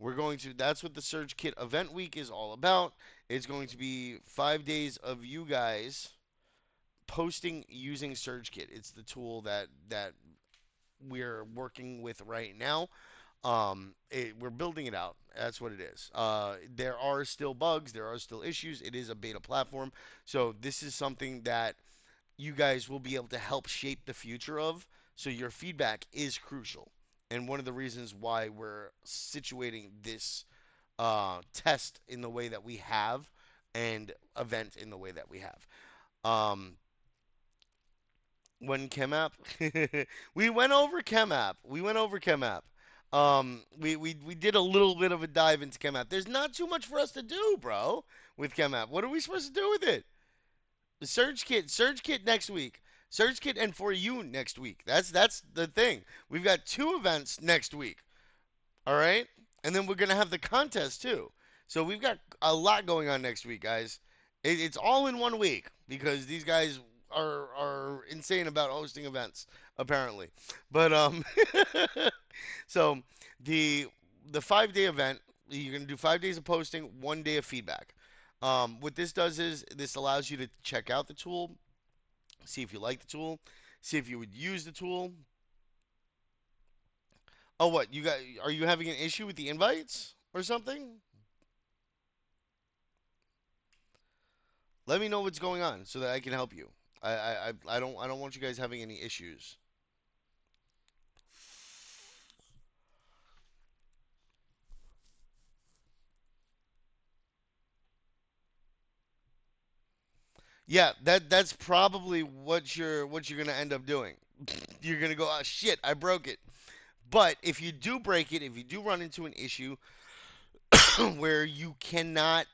That's what the Surge Kit event week is all about. It's going to be 5 days of you guys posting using Surge Kit. It's the tool that we're working with right now. We're building it out. That's what it is. There are still bugs. There are still issues. It is a beta platform. So this is something that you guys will be able to help shape the future of. So your feedback is crucial. And one of the reasons why we're situating this test in the way that we have and event in the way that we have. Um, when ChemApp, we went over ChemApp. We went over ChemApp. We did a little bit of a dive into ChemApp. There's not too much for us to do, bro, with ChemApp. What are we supposed to do with it? The Surge Kit next week. Surge Kit and For You next week. That's the thing. We've got two events next week. All right? And then we're going to have the contest too. So we've got a lot going on next week, guys. It's all in one week because these guys are insane about hosting events apparently. But so the the 5 day event, you're going to do 5 days of posting, 1 day of feedback. What this does is this allows you to check out the tool, see if you like the tool, see if you would use the tool. Oh, what you got? Are you having an issue with the invites or something? Let me know what's going on so that I can help you. I don't want you guys having any issues. Yeah, that's probably what you're gonna end up doing. You're gonna go, oh shit, I broke it. But if you do break it, if you do run into an issue where you cannot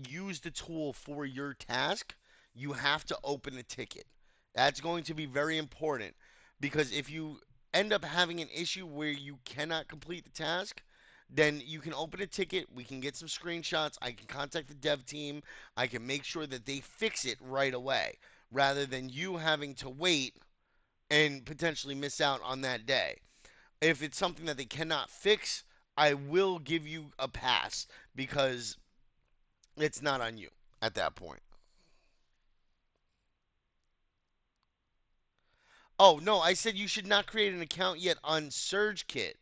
use the tool for your task, you have to open a ticket. That's going to be very important because if you end up having an issue where you cannot complete the task, then you can open a ticket. We can get some screenshots. I can contact the dev team. I can make sure that they fix it right away rather than you having to wait and potentially miss out on that day. If it's something that they cannot fix, I will give you a pass because it's not on you at that point. Oh, no, I said you should not create an account yet on SurgeKit.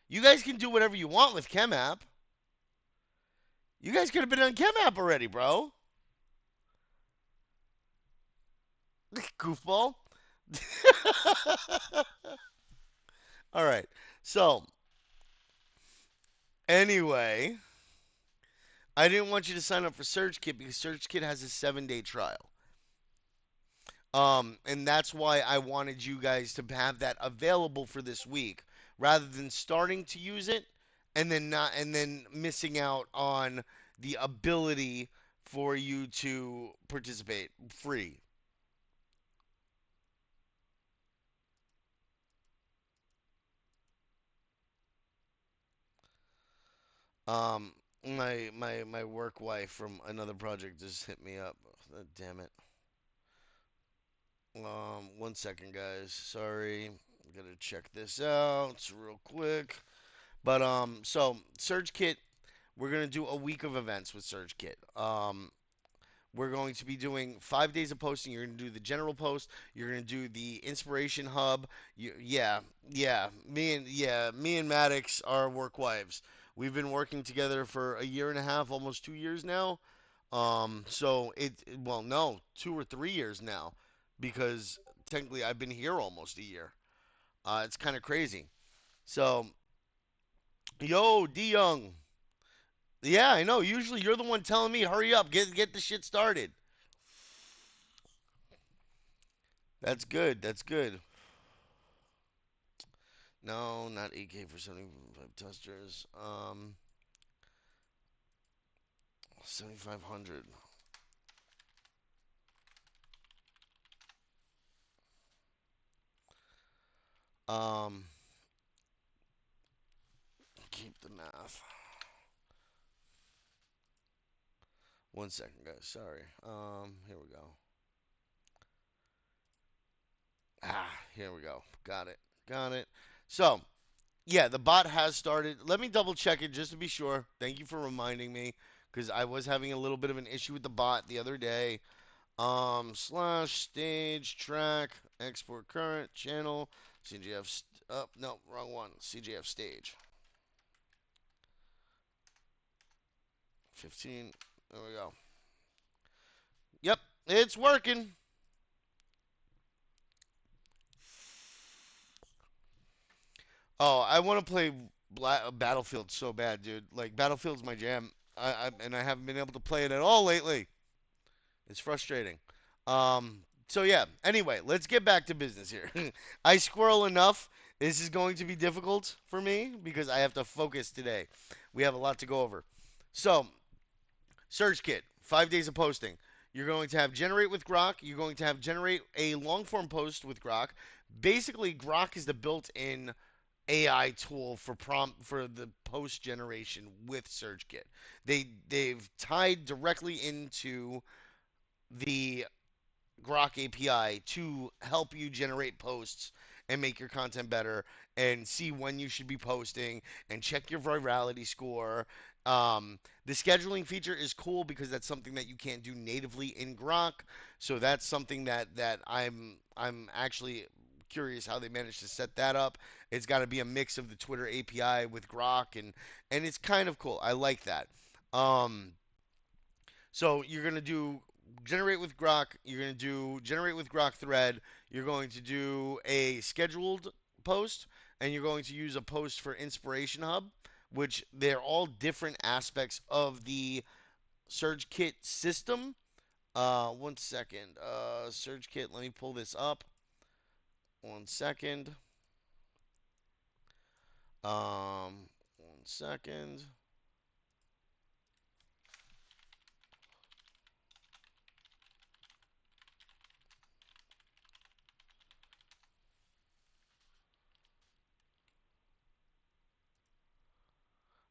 You guys can do whatever you want with ChemApp. You guys could have been on ChemApp already, bro. Goofball. All right. So, anyway, I didn't want you to sign up for SurgeKit because SurgeKit has a 7 day trial. And that's why I wanted you guys to have that available for this week rather than starting to use it and then missing out on the ability for you to participate free. My work wife from another project just hit me up. Damn it. 1 second, guys. Sorry. Gotta check this out real quick. But so Surge Kit, we're gonna do a week of events with Surge Kit. We're going to be doing 5 days of posting. You're going to do the general post. You're going to do the inspiration hub. Me and Maddox are work wives. We've been working together for a year and a half, almost 2 years now. So well, no, 2 or 3 years now, because technically I've been here almost a year. It's kind of crazy. So, yo, D Young. Yeah, I know. Usually you're the one telling me, hurry up, get the shit started. That's good. That's good. No, not 8K for 75 testers. 7,500. Um, keep the math. 1 second, guys. Sorry. Here we go. Here we go. Got it. Got it. So, Yeah, the bot has started. Let me double check it just to be sure. Thank you for reminding me because I was having a little bit of an issue with the bot the other day. Slash stage track export current channel CGF. No, wrong one. CGF stage 15. There we go. Yep, it's working. Oh, I want to play Battlefield so bad, dude. Like Battlefield's my jam. And I haven't been able to play it at all lately. It's frustrating. So yeah. Anyway, let's get back to business here. I squirrel enough. This is going to be difficult for me because I have to focus today. We have a lot to go over. So, Search Kit, 5 days of posting. You're going to have generate with Grok. You're going to have generate a long form post with Grok. Basically, Grok is the built-in AI tool for prompt for the post generation with SurgeKit. They've tied directly into the Grok API to help you generate posts and make your content better and see when you should be posting and check your virality score. The scheduling feature is cool because that's something that you can't do natively in Grok. So that's something that I'm actually curious how they managed to set that up. It's got to be a mix of the Twitter API with Grok and it's kind of cool. I like that. Um, so you're going to do generate with Grok. You're going to do generate with Grok thread. You're going to do a scheduled post, and you're going to use a post for Inspiration Hub, which they're all different aspects of the SurgeKit system. One second. SurgeKit. Let me pull this up. One second. One second.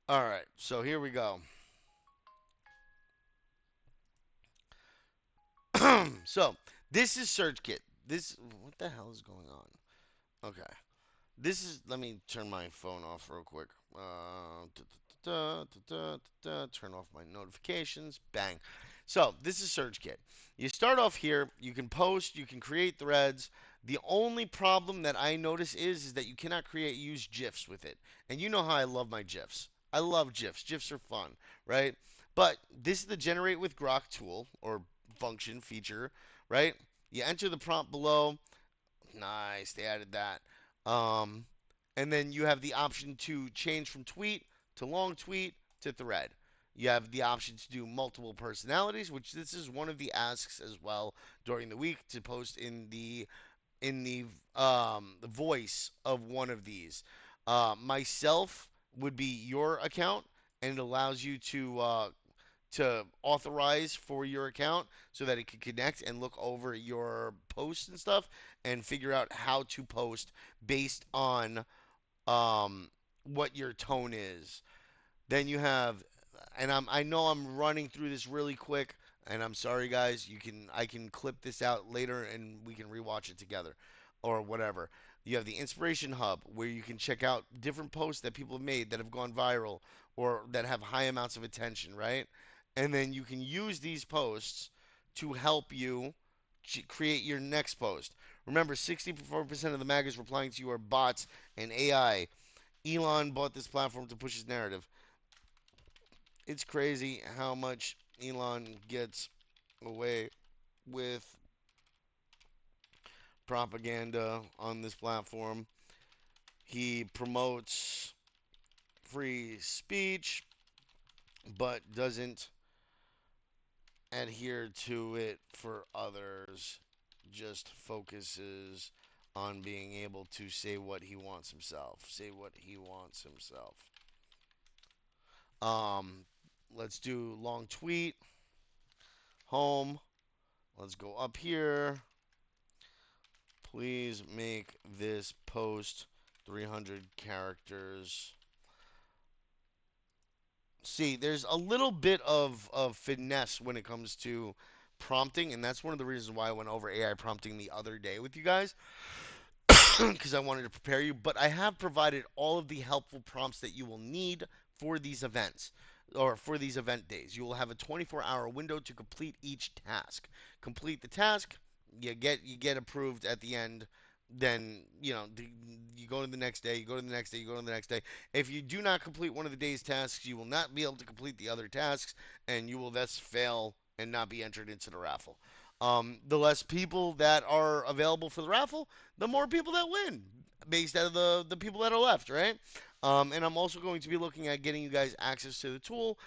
All right. So here we go. So this is SurgeKit. This what the hell is going on? Okay. This is. Let me turn my phone off real quick. Turn off my notifications. Bang. So this is SurgeKit. You start off here. You can post. You can create threads. The only problem that I notice is that you cannot use GIFs with it. And you know how I love my GIFs. I love GIFs. GIFs are fun, right? But this is the generate with Grok tool or function feature, right? You enter the prompt below. Nice, they added that. Um, and then you have the option to change from tweet to long tweet to thread. You have the option to do multiple personalities, which this is one of the asks as well during the week to post in the voice of one of these. Myself would be your account, and it allows you to authorize for your account so that it can connect and look over your posts and stuff and figure out how to post based on what your tone is. Then you have, and I know I'm running through this really quick, and I'm sorry guys. I can clip this out later and we can rewatch it together, or whatever. You have the Inspiration Hub where you can check out different posts that people have made that have gone viral or that have high amounts of attention, right? And then you can use these posts to help you create your next post. Remember, 64% of the maggers replying to you are bots and AI. Elon bought this platform to push his narrative. It's crazy how much Elon gets away with propaganda on this platform. He promotes free speech, but doesn't adhere to it for others. Just focuses on being able to say what he wants himself. Say what he wants himself. Um, let's do long tweet. Home. Let's go up here. Please make this post 300 characters. See, there's a little bit of finesse when it comes to prompting, and that's one of the reasons why I went over AI prompting the other day with you guys. because I wanted to prepare you. But I have provided all of the helpful prompts that you will need for these events or for these event days. You will have a 24-hour window to complete each task. Complete the task, you get approved at the end. Then you go to the next day, you go to the next day, you go to the next day. If you do not complete one of the day's tasks, you will not be able to complete the other tasks, and you will thus fail and not be entered into the raffle. The less people that are available for the raffle, the more people that win, based out of the people that are left, right? And I'm also going to be looking at getting you guys access to the tool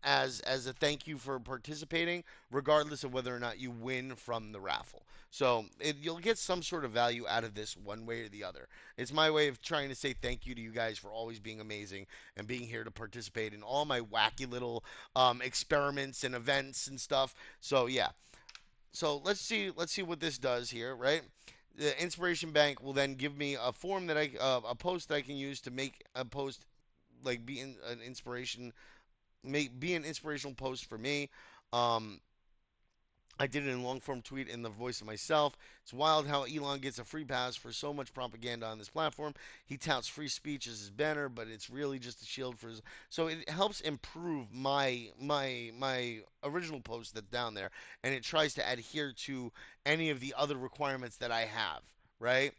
as a thank you for participating, regardless of whether or not you win from the raffle. So you'll get some sort of value out of this one way or the other. It's my way of trying to say thank you to you guys for always being amazing and being here to participate in all my wacky little experiments and events and stuff. So yeah, so let's see what this does here, right? The Inspiration Bank will then give me a form that a post that I can use to make a post like an inspiration, be an inspirational post for me. Um, I did it in long form tweet in the voice of myself. It's wild how Elon gets a free pass for so much propaganda on this platform. He touts free speech as his banner, but it's really just a shield for his. So it helps improve my original post that's down there, and it tries to adhere to any of the other requirements that I have, right?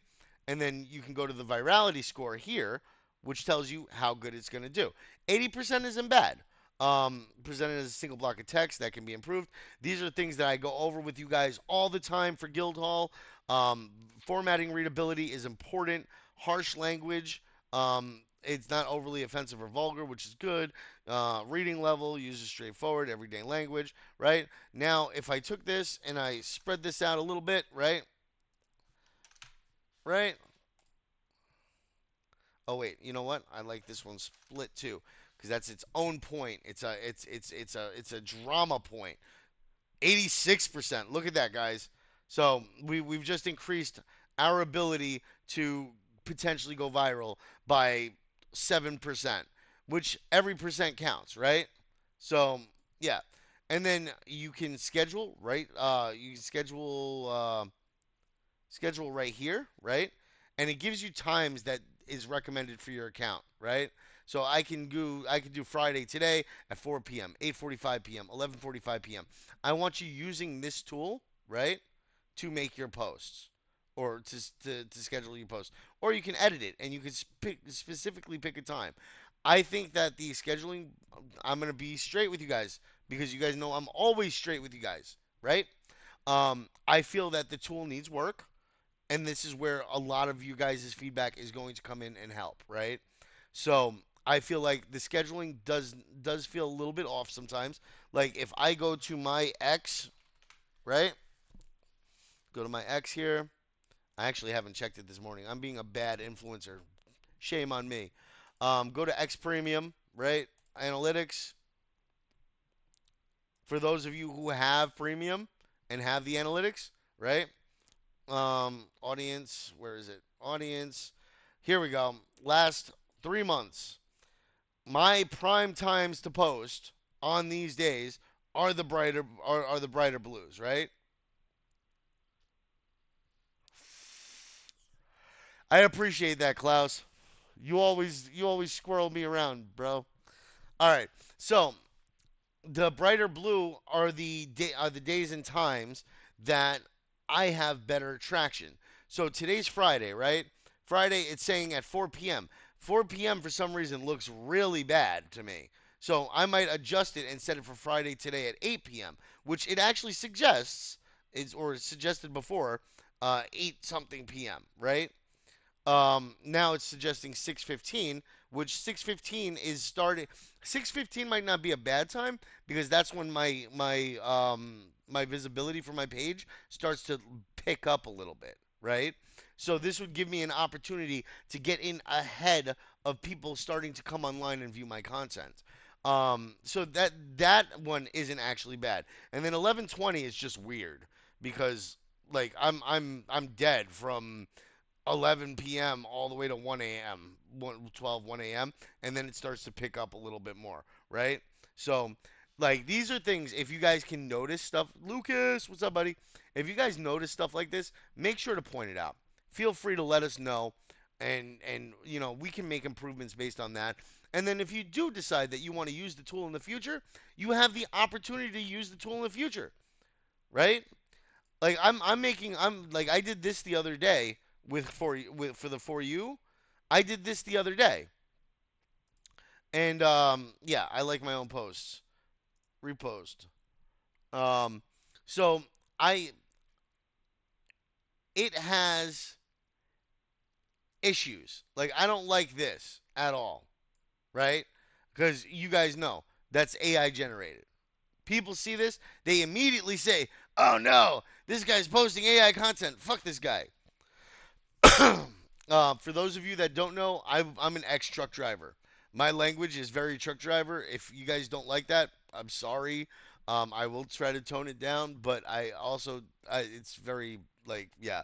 And then you can go to the virality score here, which tells you how good it's going to do. 80% isn't bad. Presented as a single block of text that can be improved. These are things that I go over with you guys all the time for Guildhall. Formatting readability is important. Harsh language. It's not overly offensive or vulgar, which is good. Reading level uses straightforward, everyday language, right? Now, if I took this and I spread this out a little bit, right? Right? Oh wait, you know what? I like this one split too, because that's its own point. It's a drama point. 86%. Look at that, guys. So we've just increased our ability to potentially go viral by 7%, which every percent counts, right? So yeah, and then you can schedule, right? You can schedule right here, right? And it gives you times that is recommended for your account, right? So I can do Friday today at 4 p.m., 8:45 p.m., 11:45 p.m. I want you using this tool, right, to make your posts or to schedule your posts. Or you can edit it and you can specifically pick a time. I think that the scheduling, I'm going to be straight with you guys because you guys know I'm always straight with you guys, right? I feel that the tool needs work, and this is where a lot of you guys' feedback is going to come in and help, right? So I feel like the scheduling does feel a little bit off sometimes. Like if I go to my X, right? Go to my X here. I actually haven't checked it this morning. I'm being a bad influencer. Shame on me. Go to X Premium, right? Analytics. For those of you who have premium and have the analytics, right? Audience, where is it? Audience. Here we go. Last 3 months, my prime times to post on these days are the brighter blues, right? I appreciate that, Klaus. You always squirrel me around, bro. All right. So the brighter blue are the days and times that I have better traction. So today's Friday, right? Friday, it's saying at 4 p.m. 4 p.m. for some reason looks really bad to me. So I might adjust it and set it for Friday today at 8 p.m., which it actually suggests is or suggested before 8 something p.m. Right? Now it's suggesting 6:15, which 6:15 is starting. 6:15 might not be a bad time because that's when my visibility for my page starts to pick up a little bit, right? So this would give me an opportunity to get in ahead of people starting to come online and view my content. So that one isn't actually bad. And then 11:20 is just weird because like I'm dead from 11 p.m. all the way to 1 a.m., 1 a.m., and then it starts to pick up a little bit more, right? So, like, these are things, if you guys can notice stuff, Lucas, what's up, buddy? If you guys notice stuff like this, make sure to point it out. feel free to let us know, and we can make improvements based on that. And then if you do decide that you want to use the tool in the future, you have the opportunity to use the tool in the future, right? Like I'm like I did this the other day for the For You. I did this the other day. And yeah, I like my own posts. Repost. Um so I it has issues. Like I don't like this at all, right? Because you guys know that's AI generated. People see this, they immediately say, "Oh no, this guy's posting AI content. Fuck this guy." For those of you that don't know, I'm an ex truck driver. My language is very truck driver. If you guys don't like that, I'm sorry. I will try to tone it down, but it's very like yeah.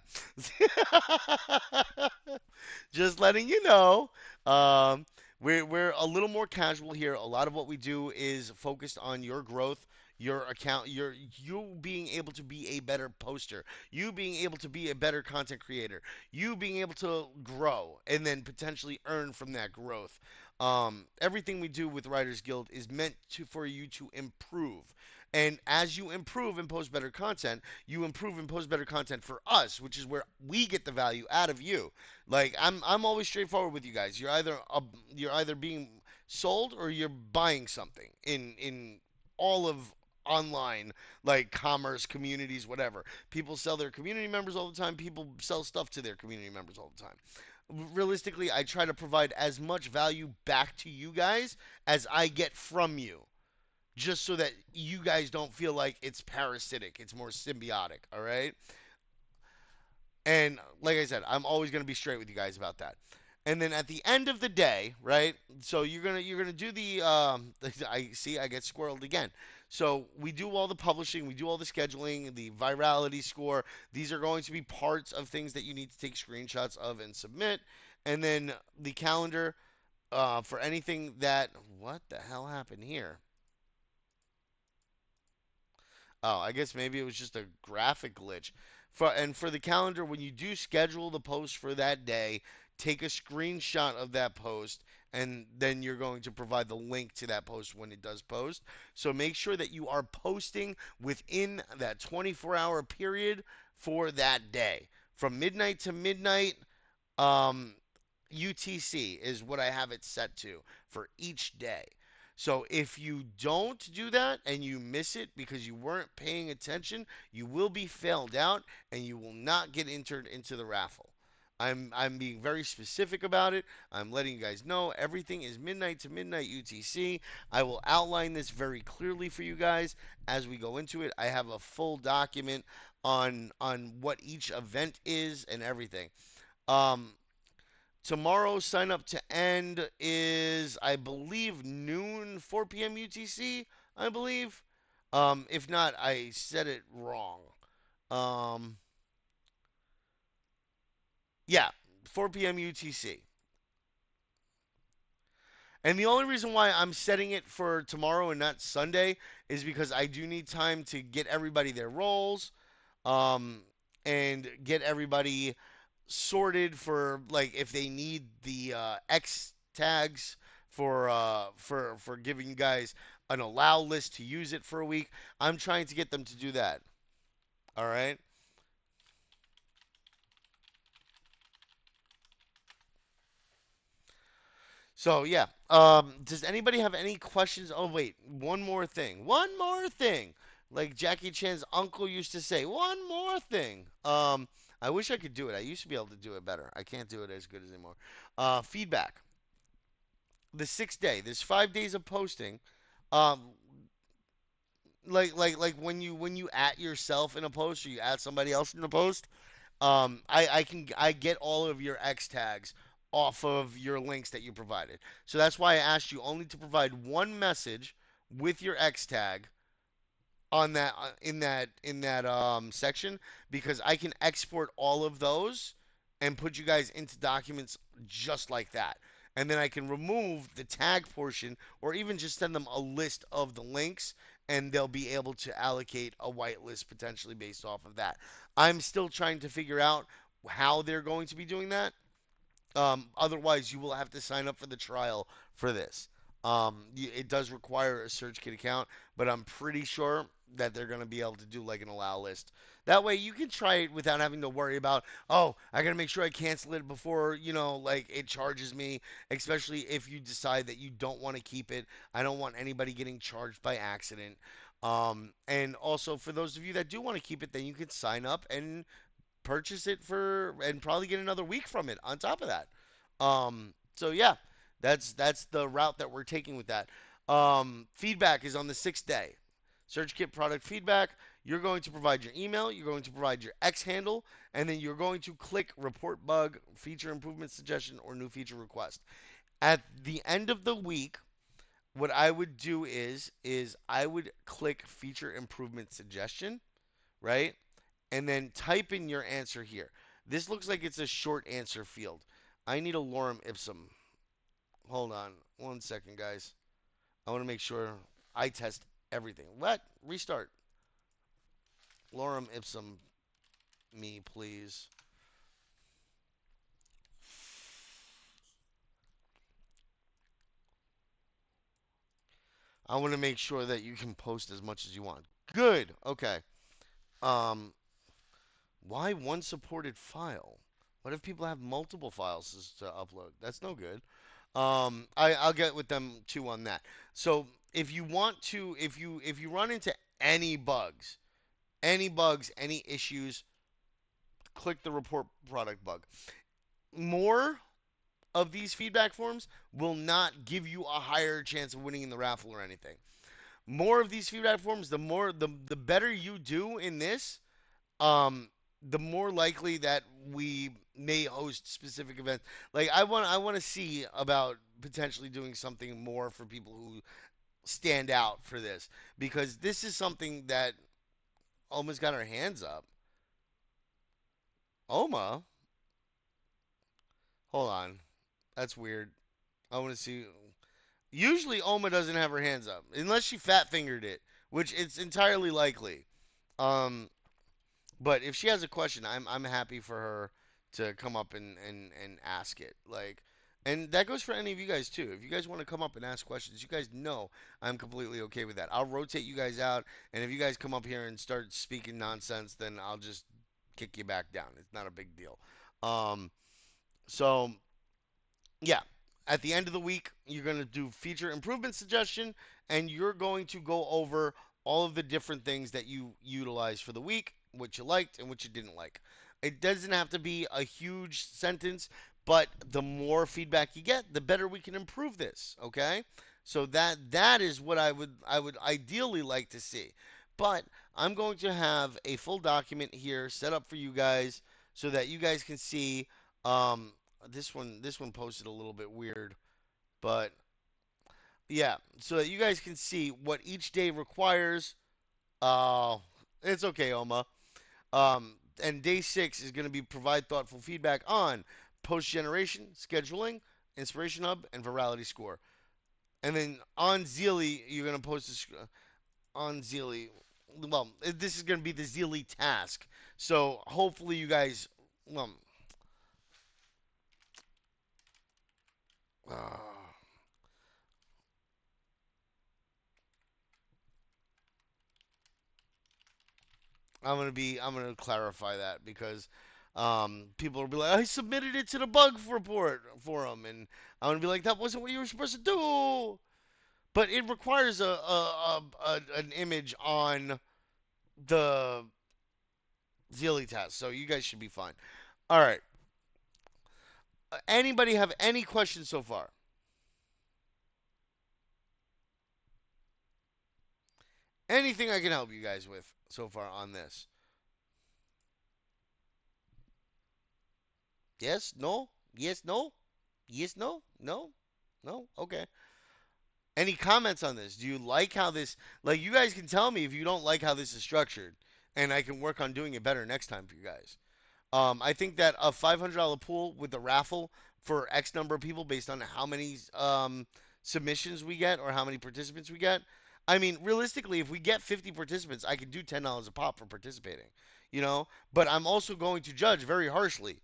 Just letting you know. Um, we're a little more casual here. A lot of what we do is focused on your growth, your account, you being able to be a better poster, you being able to be a better content creator, you being able to grow and then potentially earn from that growth. Everything we do with Writers Guild is meant to for you to improve. And as you improve and post better content, you improve and post better content for us, which is where we get the value out of you. Like I'm always straightforward with you guys. You're either being sold or you're buying something in all of online like commerce communities, whatever. People sell their community members all the time. People sell stuff to their community members all the time. Realistically, I try to provide as much value back to you guys as I get from you, just so that you guys don't feel like it's parasitic. It's more symbiotic, all right? And like I said, I'm always going to be straight with you guys about that. And then at the end of the day, right? So you're gonna do the I see I get squirreled again. So we do all the publishing, we do all the scheduling, the virality score. These are going to be parts of things that you need to take screenshots of and submit. And then the calendar for anything that what the hell happened here? Oh, I guess maybe it was just a graphic glitch. For the calendar, when you do schedule the post for that day, take a screenshot of that post, and then you're going to provide the link to that post when it does post. So make sure that you are posting within that 24-hour period for that day, from midnight to midnight. Um, UTC is what I have it set to for each day. So if you don't do that and you miss it because you weren't paying attention, you will be failed out and you will not get entered into the raffle. I'm being very specific about it. I'm letting you guys know everything is midnight to midnight UTC. I will outline this very clearly for you guys as we go into it. I have a full document on what each event is and everything. Um, Tomorrow, sign up to end is, I believe, noon, 4 p.m. UTC, I believe. If not, I said it wrong. Um, yeah, 4 p.m. UTC. And the only reason why I'm setting it for tomorrow and not Sunday is because I do need time to get everybody their roles, um, and get everybody sorted for like if they need the X tags for giving you guys an allow list to use it for a week. I'm trying to get them to do that. All right. So yeah. Does anybody have any questions? Oh wait, one more thing. One more thing. Like Jackie Chan's uncle used to say, one more thing. I wish I could do it. I used to be able to do it better. I can't do it as good as anymore. Feedback. The 6th day. There's 5 days of posting. Um, like when you at yourself in a post or you at somebody else in a post, I get all of your X tags off of your links that you provided. So that's why I asked you only to provide one message with your X tag on that in that section, because I can export all of those and put you guys into documents just like that. And then I can remove the tag portion or even just send them a list of the links, and they'll be able to allocate a whitelist potentially based off of that. I'm still trying to figure out how they're going to be doing that. Otherwise, you will have to sign up for the trial for this. It does require a SearchKit account, but I'm pretty sure that they're going to be able to do like an allow list. That way, you can try it without having to worry about, oh, I got to make sure I cancel it before, like it charges me, especially if you decide that you don't want to keep it. I don't want anybody getting charged by accident. And also, for those of you that do want to keep it, then you can sign up and purchase it for and probably get another week from it on top of that. So yeah, that's the route that we're taking with that. Feedback is on the 6th day. SearchKit product feedback. You're going to provide your email, you're going to provide your X handle, and then you're going to click report bug, feature improvement suggestion, or new feature request. At the end of the week, what I would do is I would click feature improvement suggestion, right? And then type in your answer here. This looks like it's a short answer field. I need a lorem ipsum. Hold on 1 second, guys. I want to make sure I test everything. What? Restart. Lorem ipsum me, please. I want to make sure that you can post as much as you want. Good. Okay. Um, why one supported file? What if people have multiple files to upload? That's no good. I'll get with them too on that. So if you want to, if you run into any bugs, any issues, click the report product bug. More of these feedback forms will not give you a higher chance of winning in the raffle or anything. More of these feedback forms, the better you do in this, um, the more likely that we may host specific events. Like I want to see about potentially doing something more for people who stand out for this because this is something that almost got our hands up. Oma, hold on, that's weird. I want to see. Usually Oma doesn't have her hands up unless she fat fingered it, which it's entirely likely. Um, But if she has a question, I'm happy for her to come up and ask it. And that goes for any of you guys too. If you guys want to come up and ask questions, you guys know I'm completely okay with that. I'll rotate you guys out, and if you guys come up here and start speaking nonsense, then I'll just kick you back down. It's not a big deal. Um, so yeah, at the end of the week, you're going to do feature improvement suggestion, and you're going to go over all of the different things that you utilized for the week, what you liked and what you didn't like. It doesn't have to be a huge sentence, but the more feedback you get, the better we can improve this. Okay, so that is what I would ideally like to see. But I'm going to have a full document here set up for you guys so that you guys can see this one posted a little bit weird, but yeah, so that you guys can see what each day requires. Uh, it's okay, Oma. And day 6 is going to be provide thoughtful feedback on post generation, scheduling, inspiration hub, and virality score. And then on Zeely, you're going to post this on Zeely. Well, this is going to be the Zeely task. So hopefully you guys. Well, uh, I'm gonna clarify that because people will be like, I submitted it to the bug report forum, and I'm gonna be like, that wasn't what you were supposed to do. But it requires an image on the Zeely test, so you guys should be fine. All right. Anybody have any questions so far? Anything I can help you guys with so far on this? Yes, no, yes, no, yes, no, no, no. Okay. Any comments on this? Do you like how this, like, you guys can tell me if you don't like how this is structured, and I can work on doing it better next time for you guys. I think that a $500 pool with a raffle for X number of people based on how many submissions we get or how many participants we get, I mean, realistically, if we get 50 participants, I could do $10 a pop for participating, you know? But I'm also going to judge very harshly.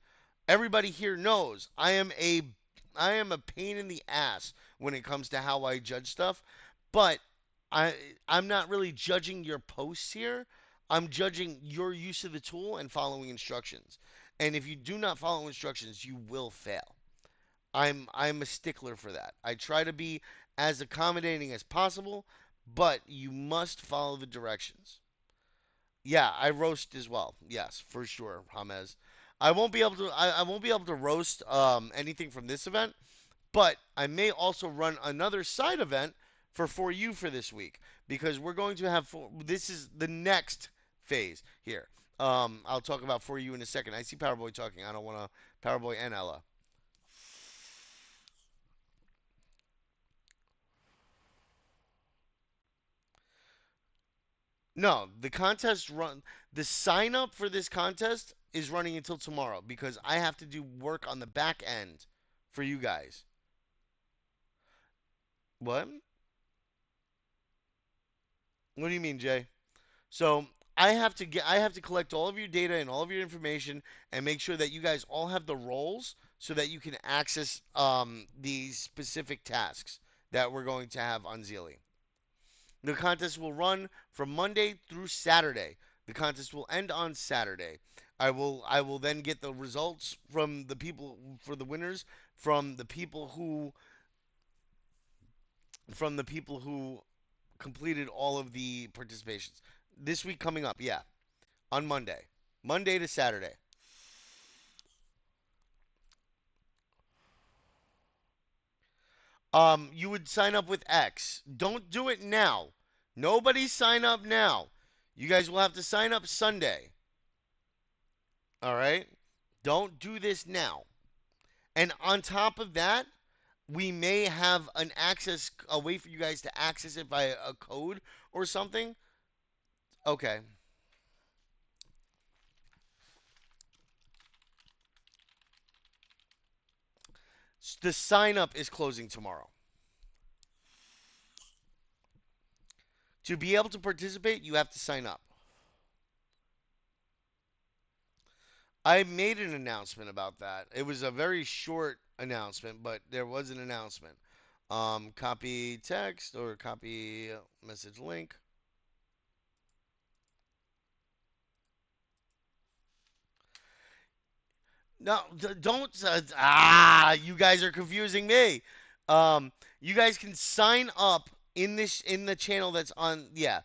Everybody here knows I am a pain in the ass when it comes to how I judge stuff, but I I'm not really judging your posts here. I'm judging your use of the tool and following instructions. And if you do not follow instructions, you will fail. I'm a stickler for that. I try to be as accommodating as possible, but you must follow the directions. Yeah, I roast as well. Yes, for sure, James. I won't be able to roast anything from this event, but I may also run another side event for you for this week because we're going to have this is the next phase here. I'll talk about for you in a second. I see Powerboy talking. I don't want to Powerboy and Ella. No, the sign up for this contest is running until tomorrow because I have to do work on the back end for you guys. What? What do you mean, Jay? So I have to collect all of your data and all of your information and make sure that you guys all have the roles so that you can access these specific tasks that we're going to have on Zealy. The contest will run from Monday through Saturday. The contest will end on Saturday. I will then get the results from the people for the winners from the people who completed all of the participations. This week coming up, yeah, on Monday. Monday to Saturday. You would sign up with X. Don't do it now. Nobody sign up now. You guys will have to sign up Sunday. All right? Don't do this now. And on top of that, we may have a way for you guys to access it via a code or something. Okay. The sign up is closing tomorrow. To be able to participate, you have to sign up. I made an announcement about that. It was a very short announcement, but there was an announcement. Copy text or copy message link. No, don't. You guys are confusing me. Um, you guys can sign up in the channel that's on. Yeah.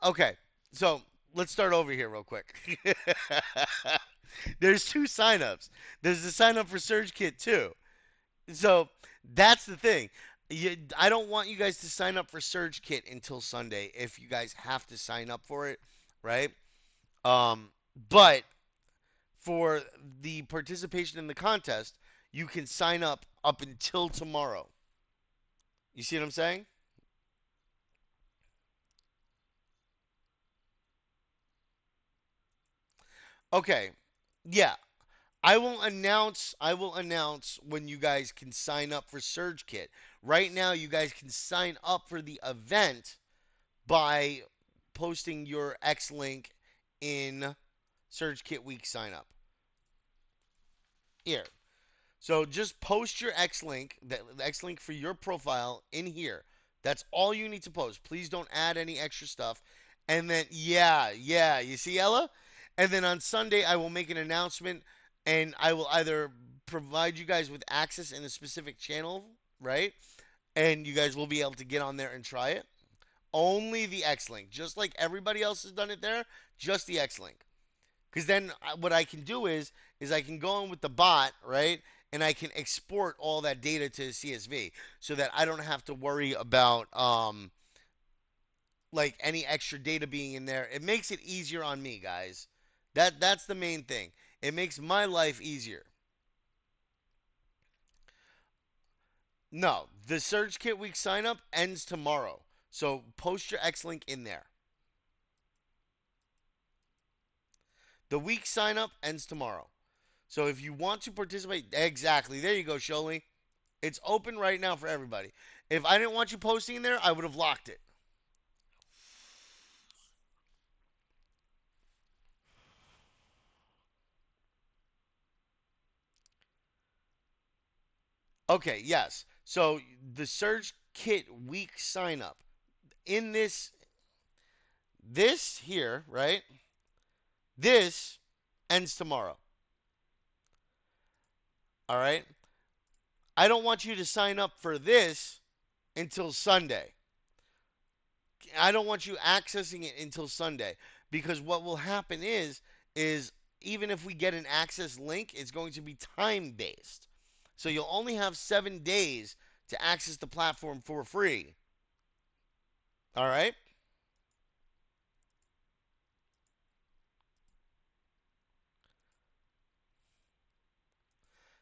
Okay. So let's start over here real quick. There's two signups. There's the sign up for Surge Kit too. So that's the thing. I don't want you guys to sign up for Surge Kit until Sunday if you guys have to sign up for it, right? Um, but for the participation in the contest, you can sign up until tomorrow. You see what I'm saying? Okay. Yeah. I will announce when you guys can sign up for Surge Kit. Right now you guys can sign up for the event by posting your X link in Surge Kit Week sign up. Here. So just post your X link, the X link for your profile in here. That's all you need to post. Please don't add any extra stuff. And then yeah, you see Ella? And then on Sunday I will make an announcement and I will either provide you guys with access in a specific channel, right? And you guys will be able to get on there and try it. Only the X link, just like everybody else has done it there, just the X link. Because then what I can do is I can go in with the bot, right? And I can export all that data to CSV so that I don't have to worry about like any extra data being in there. It makes it easier on me, guys. That's the main thing. It makes my life easier. No, the Surge Kit Week sign up ends tomorrow. So post your X link in there. The week sign up ends tomorrow. So if you want to participate, exactly. There you go, Sholey. It's open right now for everybody. If I didn't want you posting in there, I would have locked it. Okay, yes. So the Surge Kit week sign up in this here, right? This ends tomorrow. All right? I don't want you to sign up for this until Sunday. I don't want you accessing it until Sunday because what will happen is even if we get an access link, it's going to be time based. So you'll only have 7 days to access the platform for free. All right?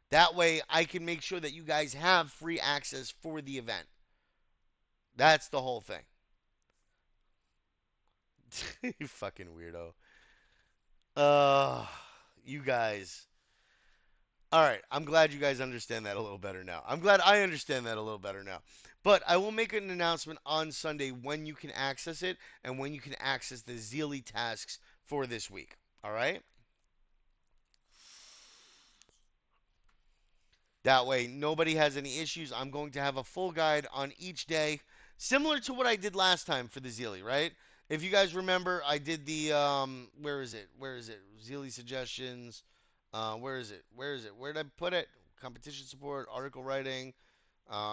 That way I can make sure that you guys have free access for the event. That's the whole thing. You fucking weirdo. Uh you guys. All right, I'm glad you guys understand that a little better now. I'm glad I understand that a little better now. But I will make an announcement on Sunday when you can access it and when you can access the Zeely tasks for this week. All right? That way, nobody has any issues. I'm going to have a full guide on each day, similar to what I did last time for the Zeely, right? If you guys remember, I did the where is it? Where is it? Zeely suggestions. Where is it? Where is it? Where did I put it? Competition support, article writing,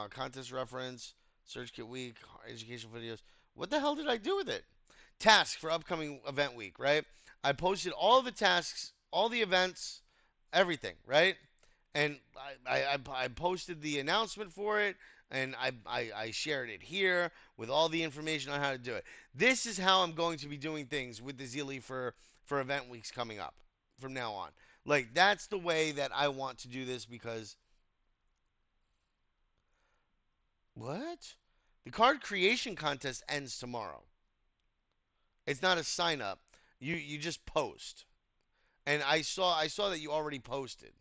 contest reference, search kit week, educational videos. What the hell did I do with it? Tasks for upcoming event week, right? I posted all the tasks, all the events, everything, right? And I posted the announcement for it, and I shared it here with all the information on how to do it. This is how I'm going to be doing things with the Zeely for event weeks coming up from now on. Like that's the way that I want to do this because what? The card creation contest ends tomorrow. It's not a sign up. You just post. And I saw that you already posted.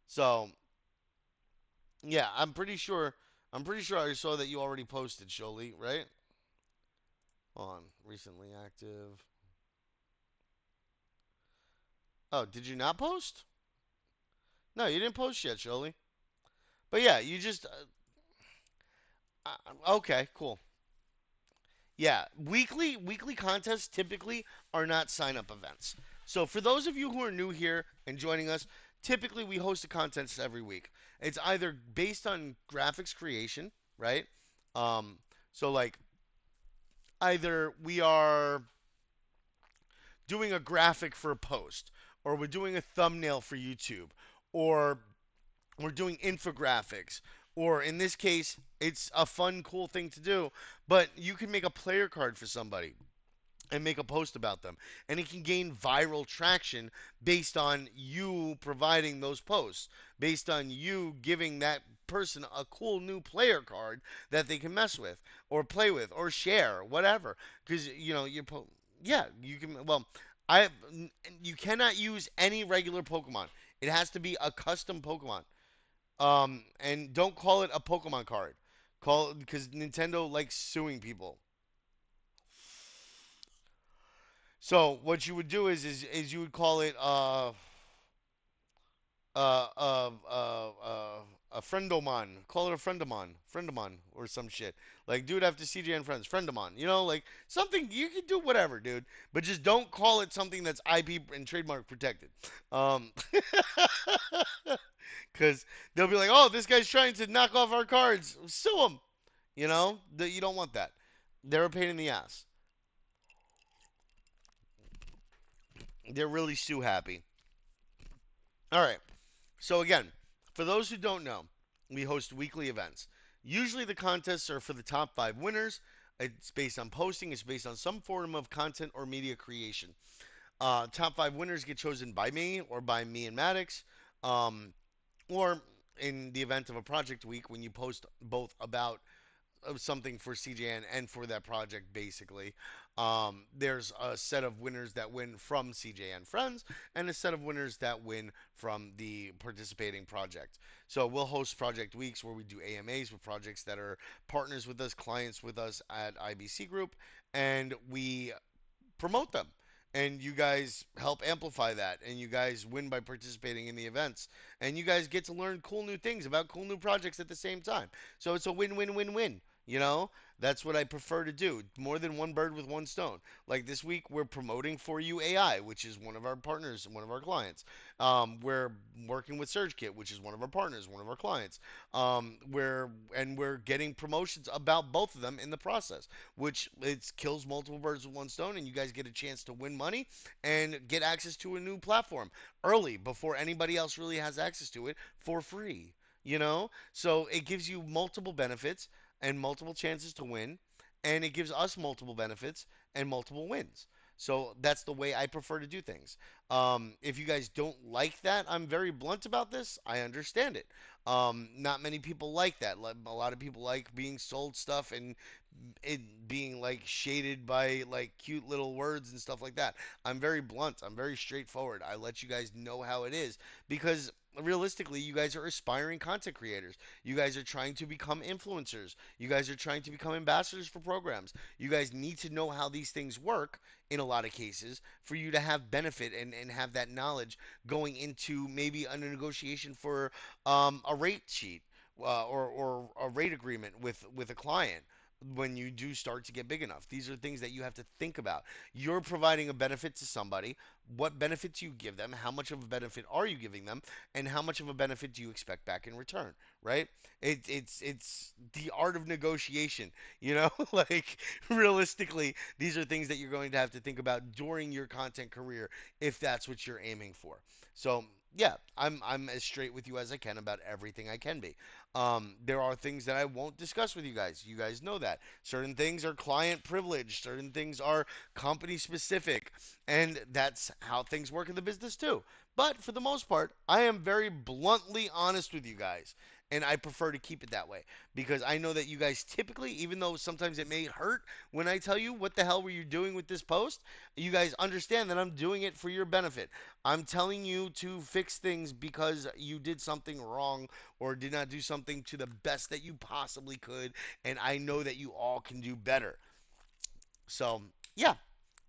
So yeah, I'm pretty sure I saw that you already posted, Sholi, right? Hold on. Recently active. Oh, did you not post? No, you didn't post yet, Sholi. But yeah, you just okay, cool. Yeah, weekly contests typically are not sign up events. So for those of you who are new here and joining us, typically we host a contest every week. It's either based on graphics creation, right? Um, so like either we are doing a graphic for a post, or we're doing a thumbnail for YouTube, or we're doing infographics, or in this case, it's a fun, cool thing to do, but you can make a player card for somebody and make a post about them. And it can gain viral traction based on you providing those posts, based on you giving that person a cool new player card that they can mess with or play with or share, whatever. Because yeah, you can. Well, I you cannot use any regular Pokemon. It has to be a custom Pokemon. And don't call it a Pokemon card. Call it because Nintendo likes suing people. So what you would do is you would call it uh uh uh uh a friendomon. Call it a friendomon or some shit. Like do it after CJ and friends, friendomon. Like something you can do whatever, dude. But just don't call it something that's IP and trademark protected. Um, because they'll be like, oh, this guy's trying to knock off our cards. Sue him. That you don't want that. They're a pain in the ass. They're really sue happy. All right. So again, for those who don't know, we host weekly events. Usually the contests are for the top 5 winners. It's based on posting. It's based on some form of content or media creation. Top 5 winners get chosen by me or by me and Maddox, or in the event of a project week when you post both about of something for CJN and for that project, basically. There's a set of winners that win from CJN Friends and a set of winners that win from the participating project. So we'll host project weeks where we do AMAs with projects that are partners with us, clients with us at IBC Group, and we promote them. and you guys help amplify that, and you guys win by participating in the events, and you guys get to learn cool new things about cool new projects at the same time. So it's a win-win-win-win. You know, that's what I prefer to do. More than one bird with one stone. Like this week, we're promoting For You AI, which is one of our partners and one of our clients. We're working with SurgeKit, which is one of our partners, one of our clients. We're getting promotions about both of them in the process, which it kills multiple birds with one stone, and you guys get a chance to win money and get access to a new platform early before anybody else really has access to it for free. So it gives you multiple benefits and multiple chances to win, and it gives us multiple benefits and multiple wins. So that's the way I prefer to do things. If you guys don't like that, I'm very blunt about this. I understand it. Not many people like that. A lot of people like being sold stuff and it being like shaded by like cute little words and stuff like that. I'm very blunt. I'm very straightforward. I let you guys know how it is because realistically, you guys are aspiring content creators. You guys are trying to become influencers. You guys are trying to become ambassadors for programs. You guys need to know how these things work in a lot of cases for you to have benefit and have that knowledge going into maybe a negotiation for a rate sheet or a rate agreement with a client when you do start to get big enough. These are things that you have to think about. You're providing a benefit to somebody. What benefit do you give them? How much of a benefit are you giving them? And how much of a benefit do you expect back in return? Right? It's the art of negotiation. Like realistically, these are things that you're going to have to think about during your content career if that's what you're aiming for. So yeah, I'm as straight with you as I can about everything I can be. There are things that I won't discuss with you guys. You guys know that. Certain things are client privilege, certain things are company specific, and that's how things work in the business too. But for the most part, I am very bluntly honest with you guys. And I prefer to keep it that way because I know that you guys typically, even though sometimes it may hurt when I tell you what the hell were you doing with this post, you guys understand that I'm doing it for your benefit. I'm telling you to fix things because you did something wrong or did not do something to the best that you possibly could, and I know that you all can do better. So, yeah,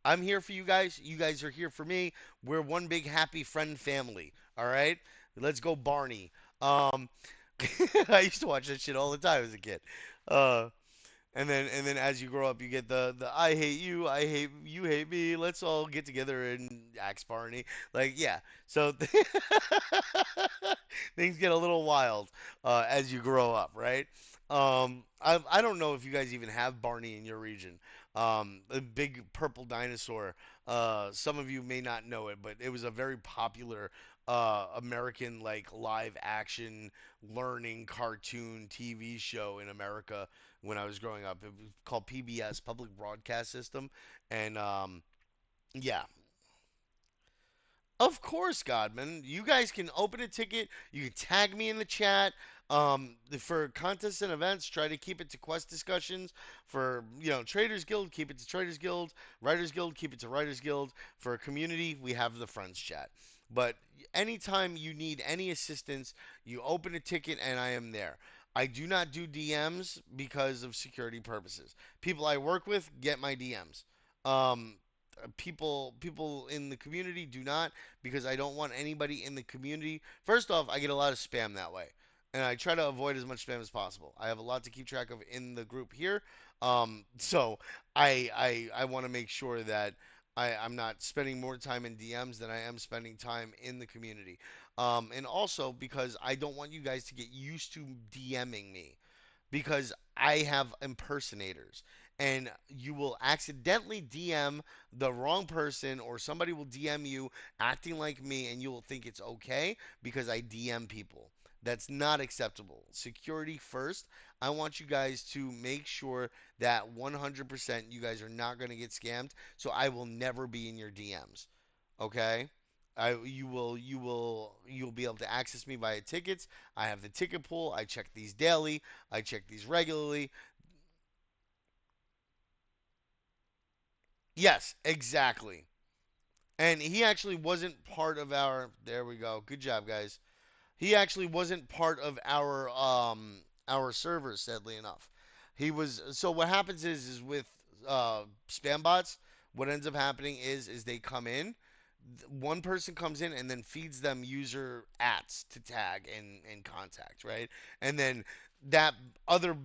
I'm here for you guys. You guys are here for me. We're one big happy friend family. All right? Let's go, Barney. I used to watch that shit all the time as a kid. Uh, and then as you grow up, you get the I hate you, I hate you, hate me. Let's all get together and axe Barney. Like yeah, so things get a little wild as you grow up, right? I don't know if you guys even have Barney in your region. The big purple dinosaur. Some of you may not know it, but it was a very popular American like live action learning cartoon TV show in America when I was growing up. It was called PBS, Public Broadcast System, and yeah, of course, Godman. You guys can open a ticket. You can tag me in the chat. For contests and events, try to keep it to quest discussions. For Traders Guild, keep it to Traders Guild. Writers Guild, keep it to Writers Guild. For a community, we have the Friends chat. But anytime you need any assistance, you open a ticket and I am there. I do not do DMs because of security purposes. People I work with get my DMs. Um, people in the community do not because I don't want anybody in the community. First off, I get a lot of spam that way, and I try to avoid as much spam as possible. I have a lot to keep track of in the group here, so I want to make sure that I'm not spending more time in DMs than I am spending time in the community, and also because I don't want you guys to get used to DMing me because I have impersonators. And you will accidentally DM the wrong person, or somebody will DM you acting like me, and you will think it's okay because I DM people. That's not acceptable. Security first. I want you guys to make sure that 100% you guys are not going to get scammed. So I will never be in your DMs. Okay? You'll be able to access me via tickets. I have the ticket pool. I check these daily. I check these regularly. Yes, exactly. And he actually wasn't part of our. There we go. Good job, guys. He actually wasn't part of our servers, sadly enough. He was. So what happens is with spam bots, What ends up happening is they come in, one person comes in and then feeds them user ats to tag and contact, right? And then that other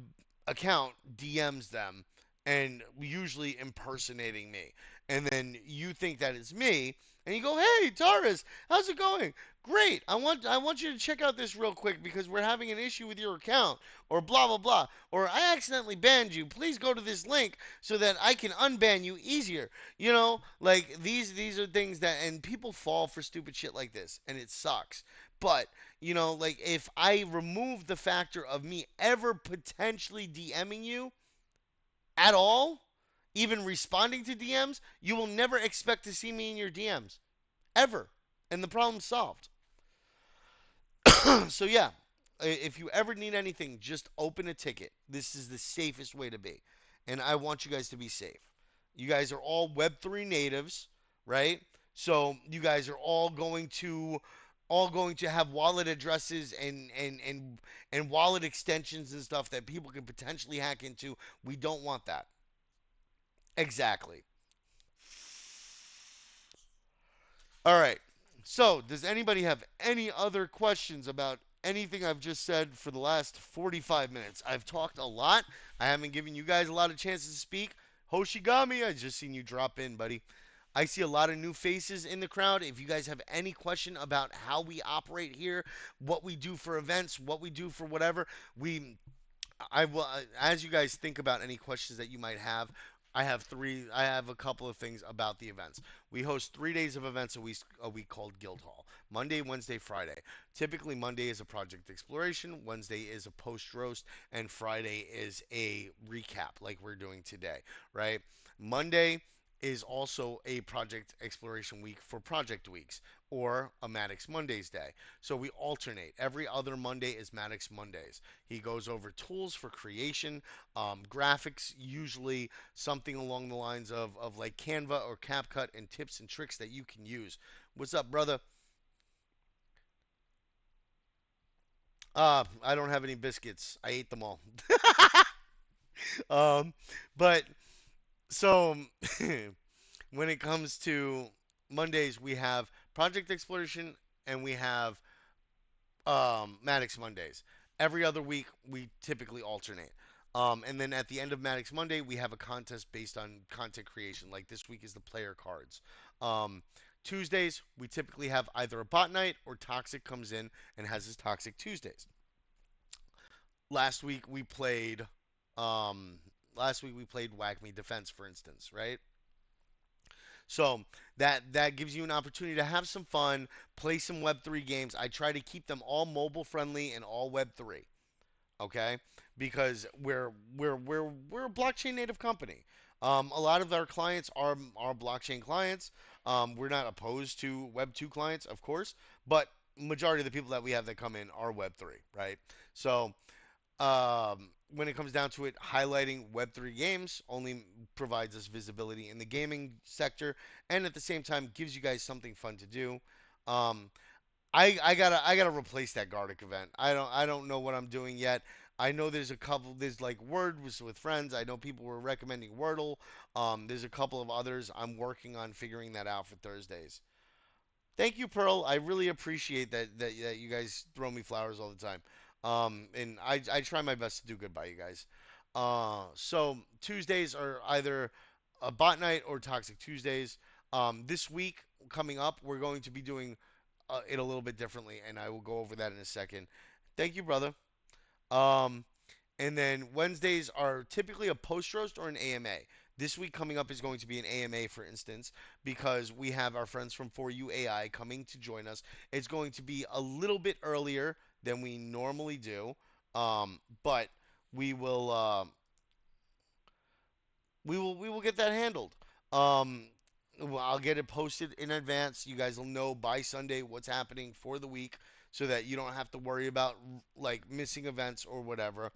account DMs them and usually impersonating me. And then you think that it's me and you go, "Hey, Taurus, how's it going? Great. I want you to check out this real quick because we're having an issue with your account or blah blah blah or I accidentally banned you. Please go to this link so that I can unban you easier." Like these are things that and people fall for stupid shit like this and it sucks. But, like if I remove the factor of me ever potentially DMing you at all, even responding to DMs, you will never expect to see me in your DMs ever. And the problem's solved. So yeah, if you ever need anything, just open a ticket. This is the safest way to be. And I want you guys to be safe. You guys are all Web3 natives, right? So you guys are all going to have wallet addresses and wallet extensions and stuff that people can potentially hack into. We don't want that. Exactly. All right. So, does anybody have any other questions about anything I've just said for the last 45 minutes? I've talked a lot. I haven't given you guys a lot of chances to speak. Hoshigami, I just seen you drop in, buddy. I see a lot of new faces in the crowd. If you guys have any question about how we operate here, what we do for events, what we do for whatever, we I will, as you guys think about any questions that you might have, I have a couple of things about the events. We host 3 days of events a week called Guildhall. Monday, Wednesday, Friday. Typically, Monday is a project exploration, Wednesday is a post roast, and Friday is a recap, like we're doing today, right? Monday is also a project exploration week for project weeks or a Maddox Mondays day. So we alternate. Every other Monday is Maddox Mondays. He goes over tools for creation, graphics, usually something along the lines of like Canva or CapCut, and tips and tricks that you can use. What's up, brother? I don't have any biscuits. I ate them all. um, but so when it comes to Mondays, we have project exploration and we have Maddox Mondays. Every other week, we typically alternate. And then at the end of Maddox Monday, we have a contest based on content creation. Like this week is the player cards. Um, Tuesdays, we typically have either a bot night or Toxic comes in and has his Toxic Tuesdays. Last week we played, um, last week we played Whack Me Defense, for instance, right? So that gives you an opportunity to have some fun, play some Web3 games. I try to keep them all mobile friendly and all Web3. Okay, because we're a blockchain native company. A lot of our clients are blockchain clients. We're not opposed to Web2 clients, of course, but majority of the people that we have that come in are Web3, right? So when it comes down to it, highlighting Web3 games only provides us visibility in the gaming sector, and at the same time gives you guys something fun to do. Um, I gotta replace that Gardic event. I don't know what I'm doing yet. I know there's like Word was with friends. I know people were recommending Wordle. There's a couple of others. I'm working on figuring that out for Thursdays. Thank you, Pearl. I really appreciate that you guys throw me flowers all the time. And I try my best to do good by you guys. So Tuesdays are either a bot night or Toxic Tuesdays. This week coming up, we're going to be doing it a little bit differently, and I will go over that in a second. Thank you, brother. Um, and then Wednesdays are typically a post roast or an AMA. This week coming up is going to be an AMA, for instance, because we have our friends from For You AI coming to join us. It's going to be a little bit earlier than we normally do, but we will we will get that handled. Um, well, I'll get it posted in advance. You guys will know by Sunday what's happening for the week, so that you don't have to worry about like missing events or whatever.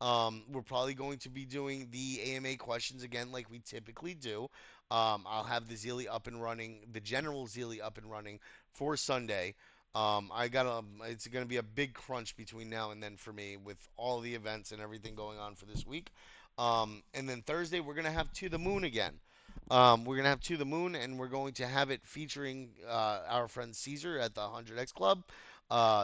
We're probably going to be doing the AMA questions again, like we typically do. I'll have the Zeely up and running, the general Zeely up and running for Sunday. It's going to be a big crunch between now and then for me with all the events and everything going on for this week. And then Thursday we're gonna have To the Moon again. We're gonna have To the Moon, and we're going to have it featuring our friend Caesar at the 100X Club.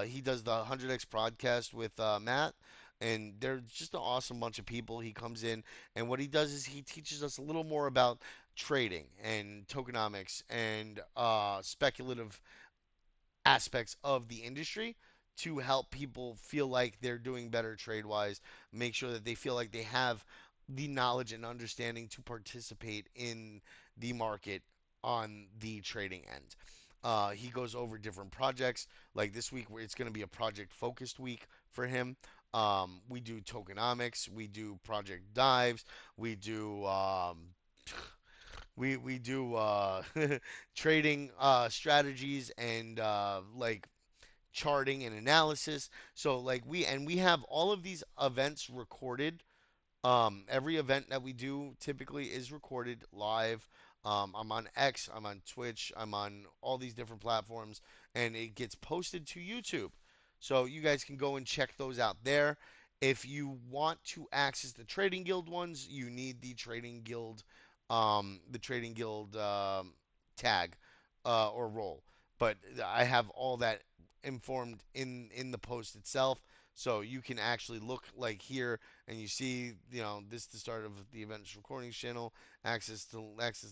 He does the 100X podcast with Matt, and they're just an awesome bunch of people. He comes in, and what he does is he teaches us a little more about trading and tokenomics and speculative aspects of the industry to help people feel like they're doing better trade wise, make sure that they feel like they have the knowledge and understanding to participate in the market on the trading end. He goes over different projects. Like this week, it's going to be a project focused week for him. We do tokenomics, we do project dives, we do we do trading strategies and like charting and analysis. So like we have all of these events recorded. Every event that we do typically is recorded live. I'm on X, I'm on Twitch, I'm on all these different platforms, and it gets posted to YouTube. So you guys can go and check those out there. If you want to access the Trading Guild ones, you need the Trading Guild tag or role. But I have all that informed in the post itself, so you can actually look like here and you see, this is the start of the event's recordings channel. Access the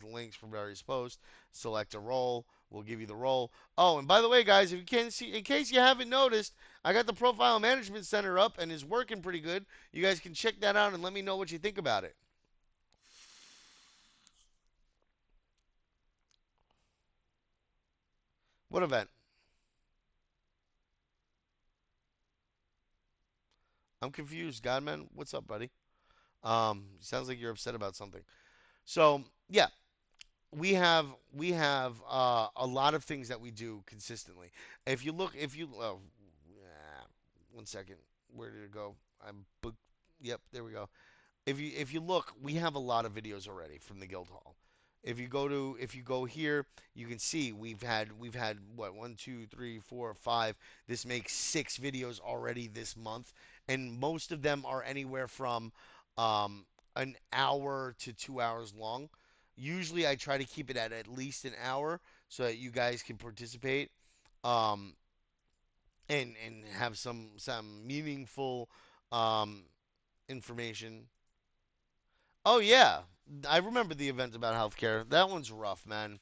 links for various posts. Select a role. We'll give you the role. Oh, and by the way, guys, if you can't see, in case you haven't noticed, I got the Profile Management Center up and is working pretty good. You guys can check that out and let me know what you think about it. What event? I'm confused, Godman. What's up, buddy? Sounds like you're upset about something. So yeah, we have a lot of things that we do consistently. If you one second, where did it go? I'm book. Yep, there we go. If you look, we have a lot of videos already from the guild hall. If you go here, you can see we've had what, 1, 2, 3, 4, 5. This makes 6 videos already this month, and most of them are anywhere from um, an hour to 2 hours long. Usually, I try to keep it at least an hour so that you guys can participate um, and have some meaningful um, information. Oh yeah, I remember the event about healthcare. That one's rough, man.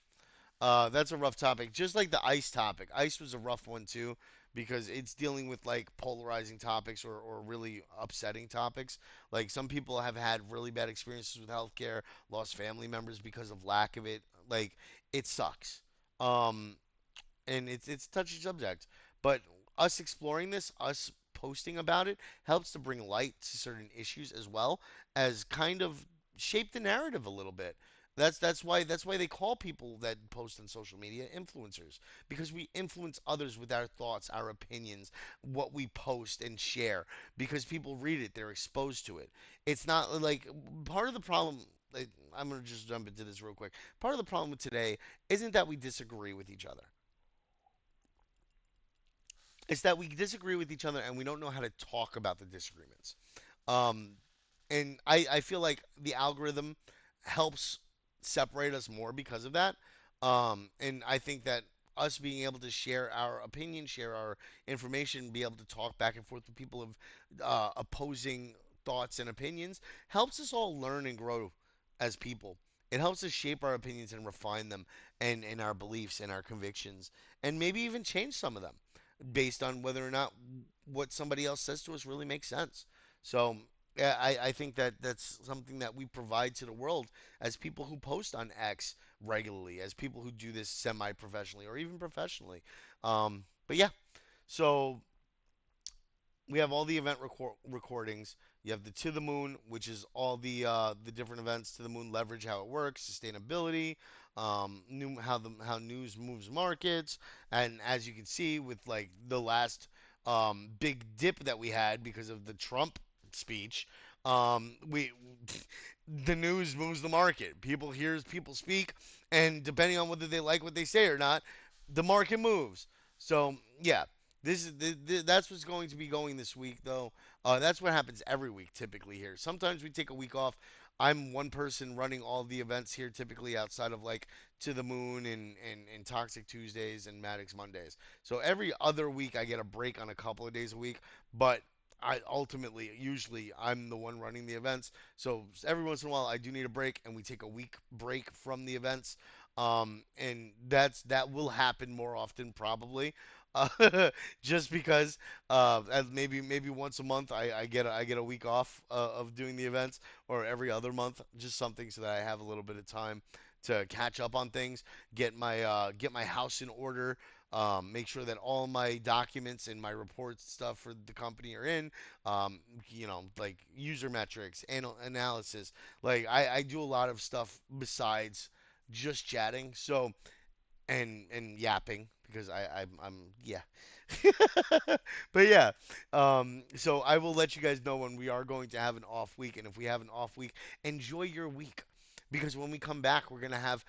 That's a rough topic. Just like the ICE topic. ICE was a rough one too because it's dealing with like polarizing topics or really upsetting topics. Like some people have had really bad experiences with healthcare, lost family members because of lack of it. Like it sucks. Um, and it's a touchy subject. But us exploring this, us posting about it, helps to bring light to certain issues as well as kind of shape the narrative a little bit. That's why they call people that post on social media influencers, because we influence others with our thoughts, our opinions, what we post and share, because people read it, they're exposed to it. It's not like part of the problem. I'm gonna just jump into this real quick. Part of the problem with today isn't that we disagree with each other. It's that we disagree with each other and we don't know how to talk about the disagreements. Um, and I feel like the algorithm helps separate us more because of that. And I think that us being able to share our opinion, share our information, be able to talk back and forth with people of opposing thoughts and opinions helps us all learn and grow as people. It helps us shape our opinions and refine them and our beliefs and our convictions and maybe even change some of them based on whether or not what somebody else says to us really makes sense. So yeah, I think that that's something that we provide to the world as people who post on X regularly, as people who do this semi professionally or even professionally. But yeah, so we have all the event recordings. You have the To the Moon, which is all the different events to the moon, leverage, how it works, sustainability, how news moves markets, and as you can see with like the last big dip that we had because of the Trump speech, we the news moves the market. People hears people speak, and depending on whether they like what they say or not, the market moves. So yeah, That's what's going to be going this week, though. That's what happens every week, typically here. Sometimes we take a week off. I'm one person running all the events here, typically outside of like To the Moon and Toxic Tuesdays and Maddox Mondays. So every other week I get a break on a couple of days a week, but I ultimately, usually, I'm the one running the events. So every once in a while, I do need a break, and we take a week break from the events. And that will happen more often, probably. Just because maybe once a month I get a week off of doing the events, or every other month, just something so that I have a little bit of time to catch up on things, get my house in order, make sure that all my documents and my reports stuff for the company are in, like user metrics, analysis. Like I do a lot of stuff besides just chatting. So and yapping because I'm yeah. But yeah, so I will let you guys know when we are going to have an off week, and if we have an off week, enjoy your week. Because when we come back, we're gonna have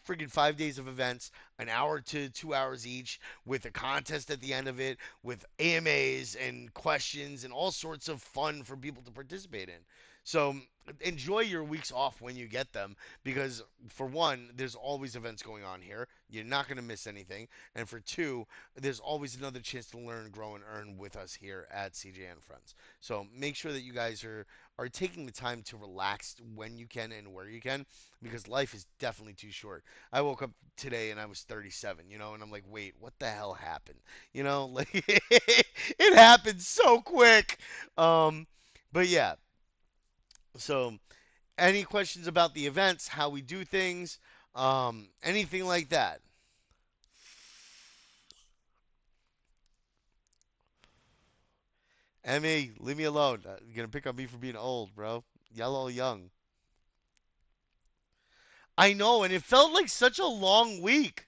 friggin' 5 days of events, an hour to 2 hours each, with a contest at the end of it, with AMAs and questions and all sorts of fun for people to participate in. So enjoy your weeks off when you get them, because for one, there's always events going on here. You're not going to miss anything. And for two, there's always another chance to learn, grow, and earn with us here at CJ and Friends. So make sure that you guys are taking the time to relax when you can and where you can, because life is definitely too short. I woke up today and I was 37, and I'm like, wait, what the hell happened? Like it happened so quick. Um, but yeah, so any questions about the events, how we do things, anything like that? Emmy, leave me alone. You're gonna pick on me for being old, bro. Yellow young. I know, and it felt like such a long week.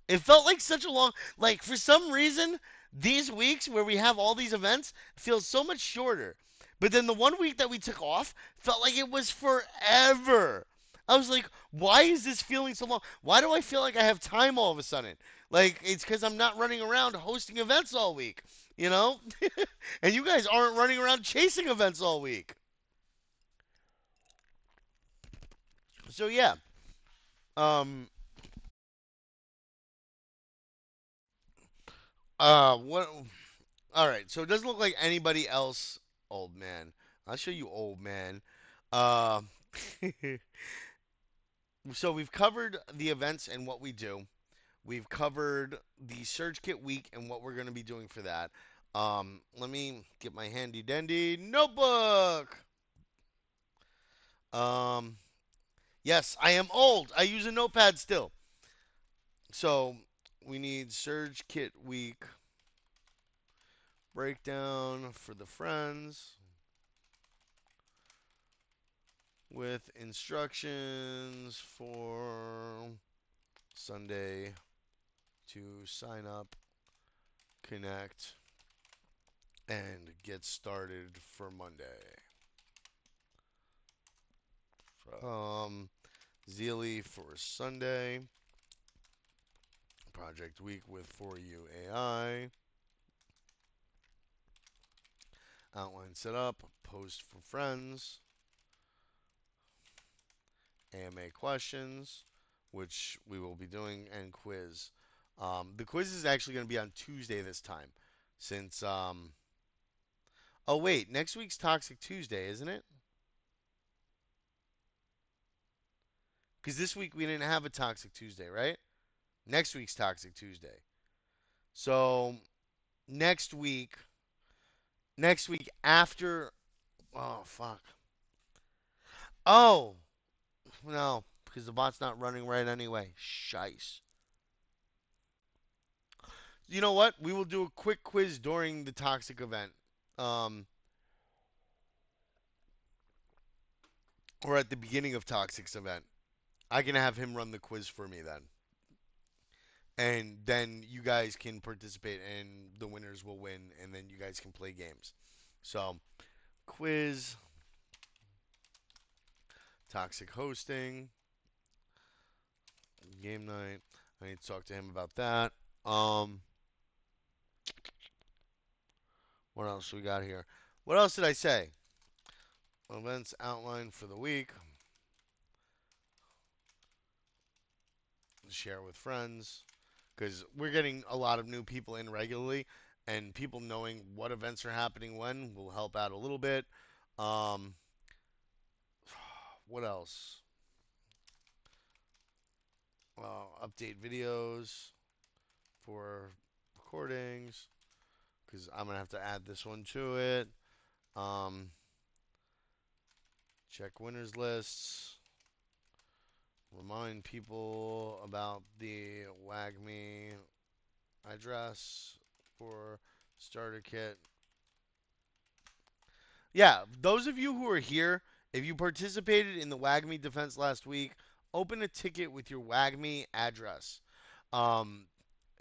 It felt like such a long, like for some reason, these weeks where we have all these events feel so much shorter. But then the one week that we took off felt like it was forever. I was like, why is this feeling so long? Why do I feel like I have time all of a sudden? Like it's because I'm not running around hosting events all week, you know? And you guys aren't running around chasing events all week. So yeah. What All right, so it doesn't look like anybody else, old man. I'll show you, old man. Uh, so we've covered the events and what we do. We've covered the Surge Kit week and what we're going to be doing for that. Let me get my handy dandy notebook. Um, yes, I am old. I use a notepad still. So we need Surge Kit week breakdown for the friends with instructions for Sunday to sign up, connect, and get started for Monday. Zeely for Sunday. Project Week with For You AI. Outline set up. Post for friends. AMA questions, which we will be doing, and quiz. The quiz is actually going to be on Tuesday this time, since oh wait, next week's Toxic Tuesday, isn't it? Because this week we didn't have a Toxic Tuesday, right? Next week's Toxic Tuesday. So next week, next week after. Oh fuck. Oh no, because the bot's not running right anyway. Shice. You know what? We will do a quick quiz during the Toxic event. Um, or at the beginning of Toxic's event. I can have him run the quiz for me then. And then you guys can participate and the winners will win and then you guys can play games. So, quiz, Toxic hosting, game night. I need to talk to him about that. Um What else we got here? What else did I say? Events outline for the week. Share with friends. Because we're getting a lot of new people in regularly, and people knowing what events are happening when will help out a little bit. Um, what else? Update videos for recordings because I'm gonna have to add this one to it. Um, check winners lists. Remind people about the WAGMI address for starter kit. Yeah, those of you who are here, if you participated in the WAGMI defense last week, open a ticket with your WAGMI address. Um,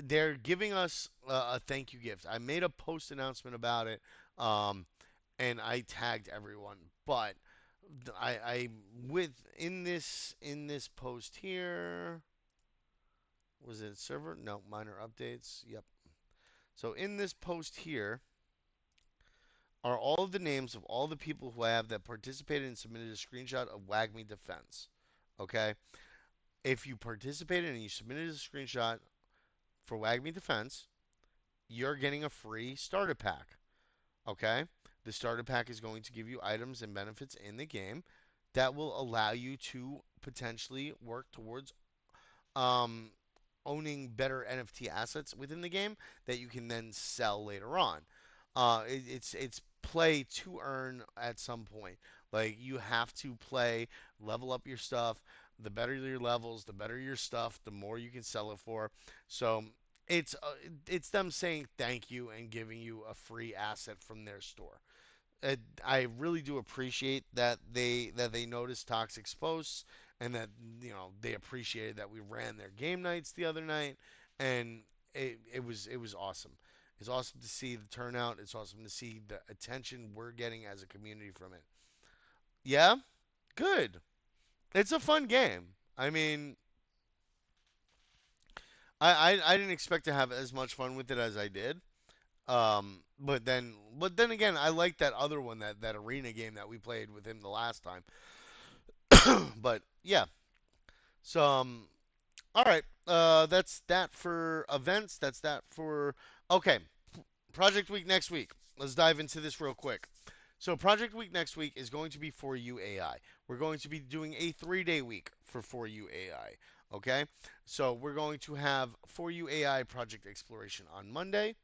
they're giving us a thank you gift. I made a post announcement about it, um, and I tagged everyone. But I with in this post here, was it server? No, minor updates. Yep. So in this post here are all of the names of all the people who I have that participated and submitted a screenshot of WAGMI Defense. Okay? If you participated and you submitted a screenshot for WAGMI Defense, you're getting a free starter pack. Okay? The starter pack is going to give you items and benefits in the game that will allow you to potentially work towards um, owning better NFT assets within the game that you can then sell later on. It's play to earn at some point. Like you have to play, level up your stuff. The better your levels, the better your stuff, the more you can sell it for. So it's uh, it's them saying thank you and giving you a free asset from their store. I really do appreciate that they noticed toxic posts and that they appreciated that we ran their game nights the other night, and it was awesome. It's awesome to see the turnout. It's awesome to see the attention we're getting as a community from it. Yeah, good. It's a fun game. I mean, I didn't expect to have as much fun with it as I did. But then again, I like that other one, that arena game that we played with him the last time. But yeah, so all right. That's that for events. That's that for okay. Project Week next week. Let's dive into this real quick. So Project Week next week is going to be For You AI. We're going to be doing a 3-day week for You AI. Okay, so we're going to have For You AI project exploration on Monday.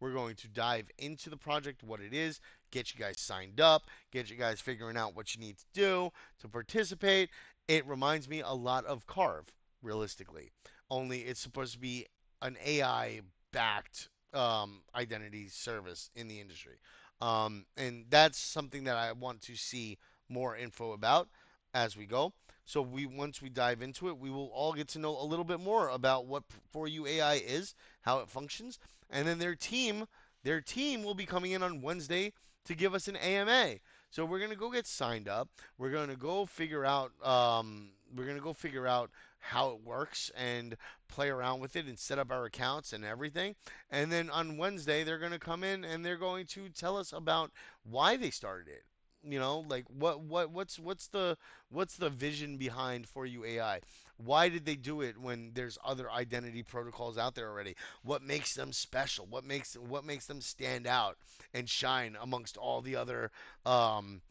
We're going to dive into the project, what it is, get you guys signed up, get you guys figuring out what you need to do to participate. It reminds me a lot of Carve, realistically. Only it's supposed to be an AI backed identity service in the industry. And that's something that I want to see more info about as we go. So once we dive into it, we will all get to know a little bit more about what For You AI is, how it functions, and then their team will be coming in on Wednesday to give us an AMA. So we're gonna go get signed up. We're gonna go figure out how it works and play around with it and set up our accounts and everything. And then on Wednesday they're gonna come in and they're going to tell us about why they started it. Like what's the vision behind For You AI? Why did they do it when there's other identity protocols out there already? What makes them special? What makes them stand out and shine amongst all the other um,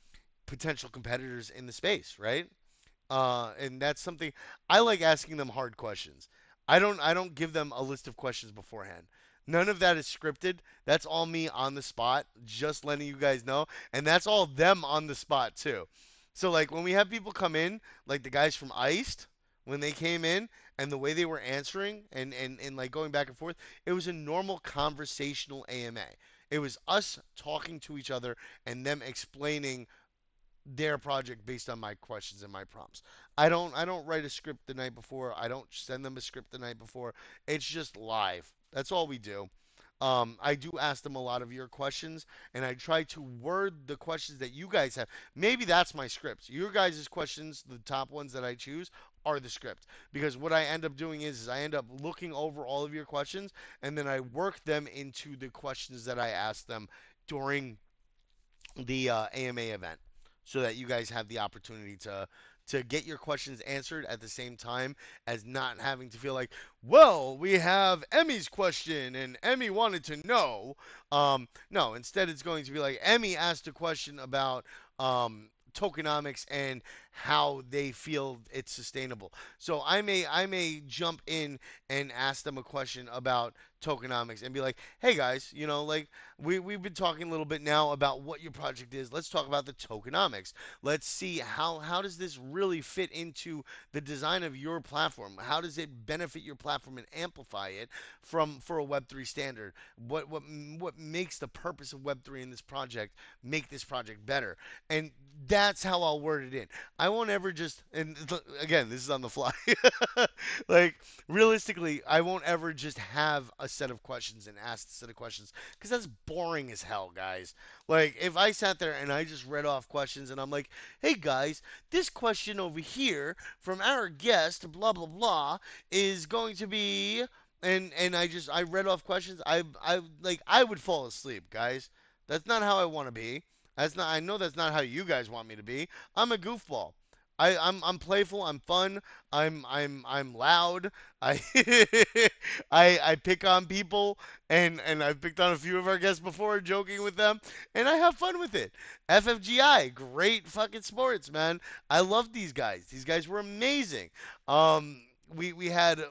potential competitors in the space, right? And that's something I like asking them hard questions. I don't give them a list of questions beforehand. None of that is scripted. That's all me on the spot, just letting you guys know, and that's all them on the spot too. So like when we have people come in, like the guys from Iced, when they came in and the way they were answering and like going back and forth, it was a normal conversational AMA. It was us talking to each other and them explaining their project based on my questions and my prompts. I don't write a script the night before. I don't send them a script the night before. It's just live. That's all we do. I do ask them a lot of your questions, and I try to word the questions that you guys have. Maybe that's my script. Your guys' questions, the top ones that I choose, are the script. Because what I end up doing is I end up looking over all of your questions, and then I work them into the questions that I ask them during the AMA event, so that you guys have the opportunity to get your questions answered at the same time as not having to feel like, well, we have Emmy's question and Emmy wanted to know. No, instead it's going to be like Emmy asked a question about tokenomics and how they feel it's sustainable. So I may jump in and ask them a question about tokenomics and be like, hey guys, like we've been talking a little bit now about what your project is. Let's talk about the tokenomics. Let's see how does this really fit into the design of your platform? How does it benefit your platform and amplify it for a Web3 standard? What makes the purpose of Web3 in this project make this project better? And that's how I'll word it in. I won't ever just, and again, this is on the fly. Like realistically, I won't ever just have a set of questions and ask a set of questions because that's boring as hell, guys. Like if I sat there and I just read off questions and I'm like, "Hey guys, this question over here from our guest, blah blah blah, is going to be," and I read off questions, I would fall asleep, guys. That's not how I want to be. That's not. I know that's not how you guys want me to be. I'm a goofball. I'm playful. I'm fun. I'm loud. I I pick on people, and I've picked on a few of our guests before, joking with them, and I have fun with it. FFGI, great fucking sports, man. I love these guys. These guys were amazing. We had.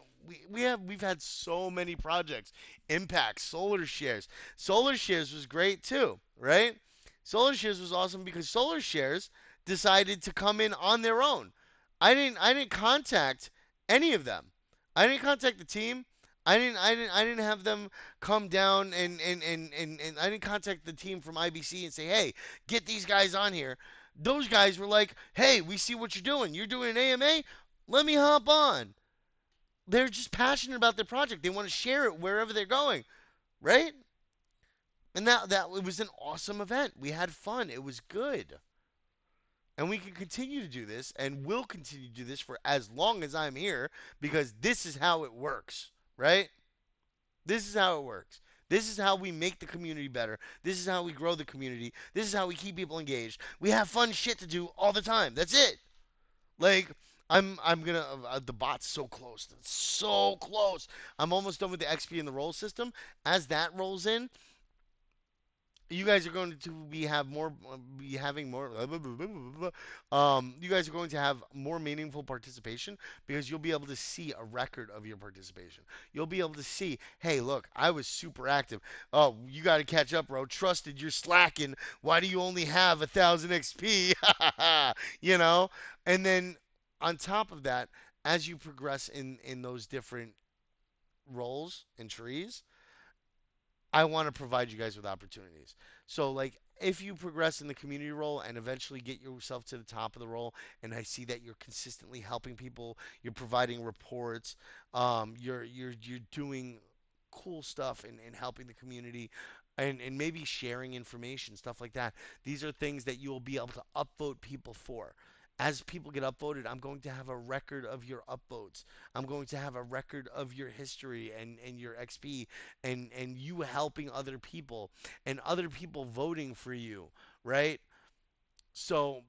We've had so many projects. Impact, Solar Shares. Solar Shares was great too, right? Solar Shares was awesome because Solar Shares decided to come in on their own. I didn't contact any of them. I didn't contact the team. I didn't have them come down and I didn't contact the team from IBC and say, "Hey, get these guys on here." Those guys were like, "Hey, we see what you're doing. You're doing an AMA? Let me hop on." They're just passionate about their project. They want to share it wherever they're going, right? And that it was an awesome event. We had fun. It was good. And we can continue to do this and will continue to do this for as long as I'm here because this is how it works, right? This is how it works. This is how we make the community better. This is how we grow the community. This is how we keep people engaged. We have fun shit to do all the time. That's it. Like I'm gonna the bot's so close. It's so close. I'm almost done with the XP and the roll system. As that rolls in, you guys are going to be having more you guys are going to have more meaningful participation because you'll be able to see a record of your participation. You'll be able to see, hey, look, I was super active. Oh, you got to catch up, bro. Trusted, you're slacking. Why do you only have 1,000 XP? you know. And then on top of that, as you progress in those different roles and trees, I want to provide you guys with opportunities. So, like, if you progress in the community role and eventually get yourself to the top of the role, and I see that you're consistently helping people, you're providing reports, you're doing cool stuff and helping the community, and maybe sharing information, stuff like that. These are things that you'll be able to upvote people for. As people get upvoted, I'm going to have a record of your upvotes. I'm going to have a record of your history and your XP and you helping other people and other people voting for you, right? So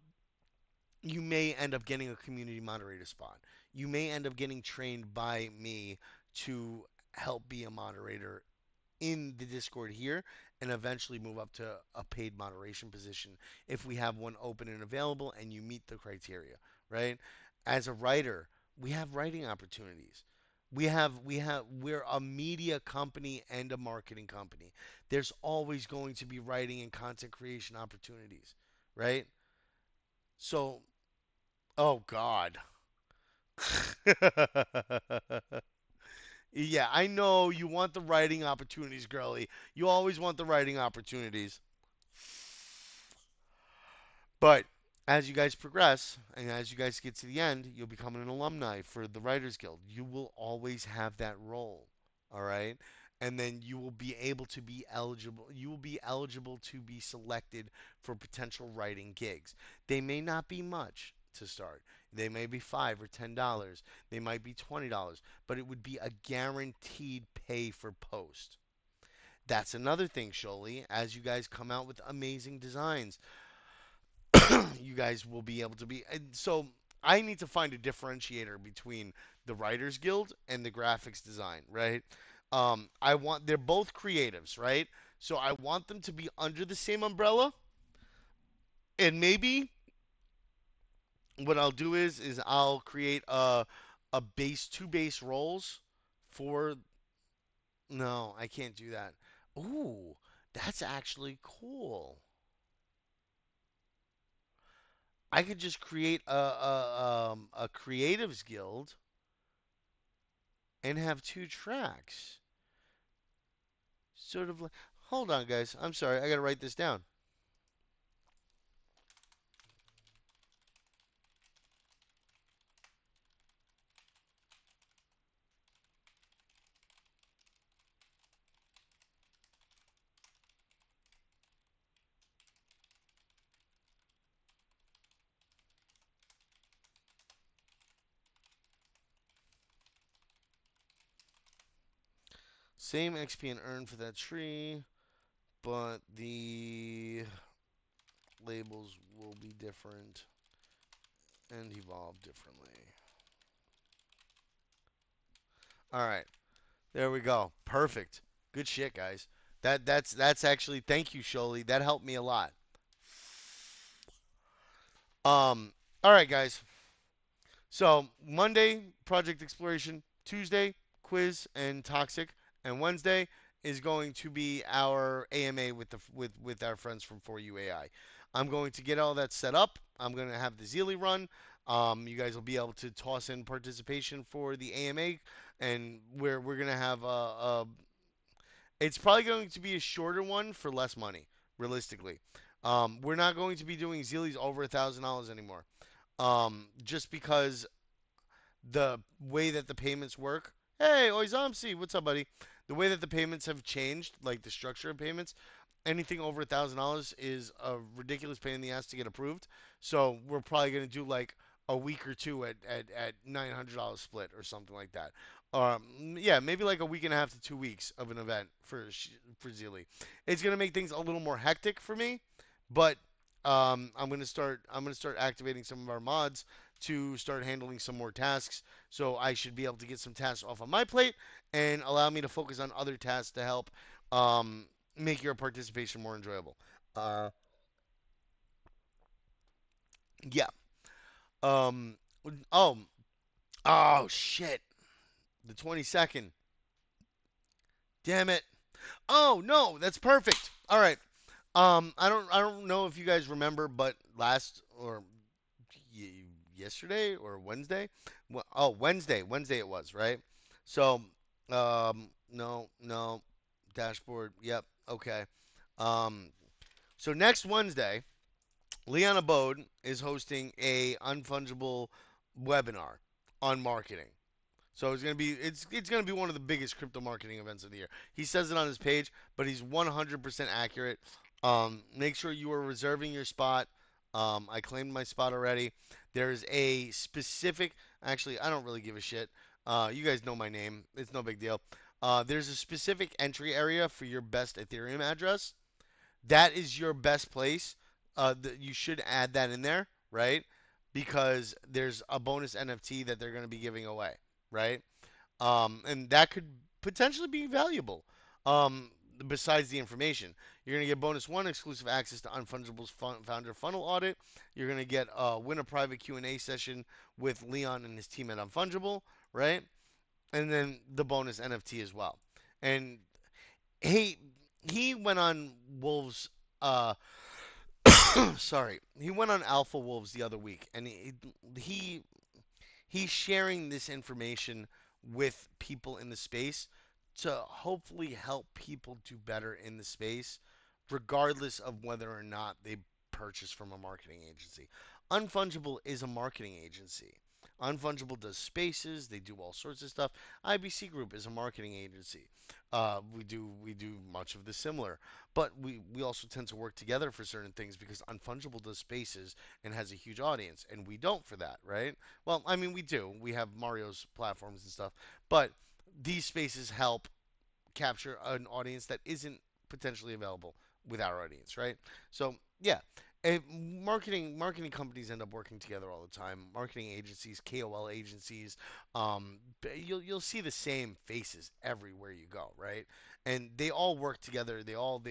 you may end up getting a community moderator spot. You may end up getting trained by me to help be a moderator in the Discord here and eventually move up to a paid moderation position if we have one open and available and you meet the criteria, right? As a writer, we have writing opportunities. We're a media company and a marketing company. There's always going to be writing and content creation opportunities, right? So, oh God. Yeah, I know you want the writing opportunities, girly. You always want the writing opportunities. But as you guys progress and as you guys get to the end, you'll become an alumni for the Writers Guild. You will always have that role. All right? and then you will be able to be eligible. You will be eligible to be selected for potential writing gigs. They may not be much to start. They may be $5 or $10. They might be $20, but it would be a guaranteed pay for post. That's another thing, Sholi. As you guys come out with amazing designs, you guys will be able to be. And so I need to find a differentiator between the Writers Guild and the graphics design, right? I want they're both creatives, right? So I want them to be under the same umbrella, and maybe what I'll do is I'll create a base two base roles for. No, I can't do that. Ooh, that's actually cool. I could just create a creatives guild and have two tracks. Sort of like, hold on, guys. I'm sorry. I got to write this down. Same XP and earn for that tree, but the labels will be different and evolve differently. All right. There we go. Perfect. Good shit, guys. That's actually thank you, Sholi. That helped me a lot. All right, guys. So Monday, project exploration. Tuesday, quiz and toxic, and Wednesday is going to be our AMA with with our friends from 4UAI. I'm going to get all that set up. I'm going to have the Zeely run. You guys will be able to toss in participation for the AMA, and we're going to have a. It's probably going to be a shorter one for less money, realistically. We're not going to be doing Zeelys over $1,000 anymore. Just because the way that the payments work. Hey, Oizamsi, what's up, buddy? The way that the payments have changed, like the structure of payments, anything over $1,000 is a ridiculous pain in the ass to get approved. So we're probably gonna do like a week or two at $900 split or something like that. Yeah, maybe like a week and a half to 2 weeks of an event for Zeely. It's gonna make things a little more hectic for me, but I'm gonna start activating some of our mods to start handling some more tasks. So I should be able to get some tasks off of my plate and allow me to focus on other tasks to help um, make your participation more enjoyable. Uh, yeah. Um. Oh. Oh shit. The 22nd. Damn it. Oh no, that's perfect. All right. I don't know if you guys remember, but last or yesterday or Wednesday. Oh, Wednesday it was, right? So, no, no, dashboard. Yep, okay. Um, so next Wednesday, Leon Abode is hosting a unfungible webinar on marketing. So it's gonna be one of the biggest crypto marketing events of the year. He says it on his page, but he's 100% accurate. Make sure you are reserving your spot. I claimed my spot already. There's a specific. Actually, I don't really give a shit. You guys know my name. It's no big deal. There's a specific entry area for your best Ethereum address. That is your best place. You should add that in there, right? Because there's a bonus NFT that they're going to be giving away, right? And that could potentially be valuable. Besides the information, you're going to get bonus one exclusive access to Unfungible's founder funnel audit. You're going to get win a private Q&A session with Leon and his team at Unfungible, right? And then the bonus NFT as well. And he he went on Wolves. Sorry, he went on Alpha Wolves the other week, and he he's sharing this information with people in the space to hopefully help people do better in the space, regardless of whether or not they purchase from a marketing agency. Unfungible is a marketing agency. Unfungible does spaces. They do all sorts of stuff. IBC Group is a marketing agency. We do much of the similar, but we also tend to work together for certain things because Unfungible does spaces and has a huge audience, and we don't for that, right? Well, I mean we do. We have Mario's platforms and stuff, but these spaces help capture an audience that isn't potentially available with our audience, right? So yeah, marketing companies end up working together all the time. Marketing agencies, KOL agencies, you'll see the same faces everywhere you go, right? And they all work together. They all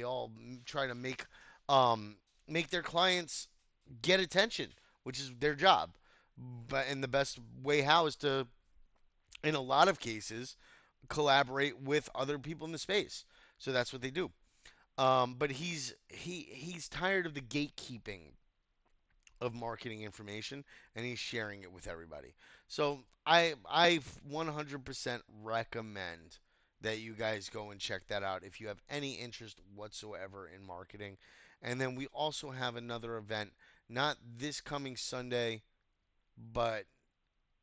try to um, make their clients get attention, which is their job. But and the best way how is to, in a lot of cases, collaborate with other people in the space. So that's what they do. But he's tired of the gatekeeping of marketing information, and he's sharing it with everybody. So I 100% recommend that you guys go and check that out if you have any interest whatsoever in marketing. And then we also have another event, not this coming Sunday, but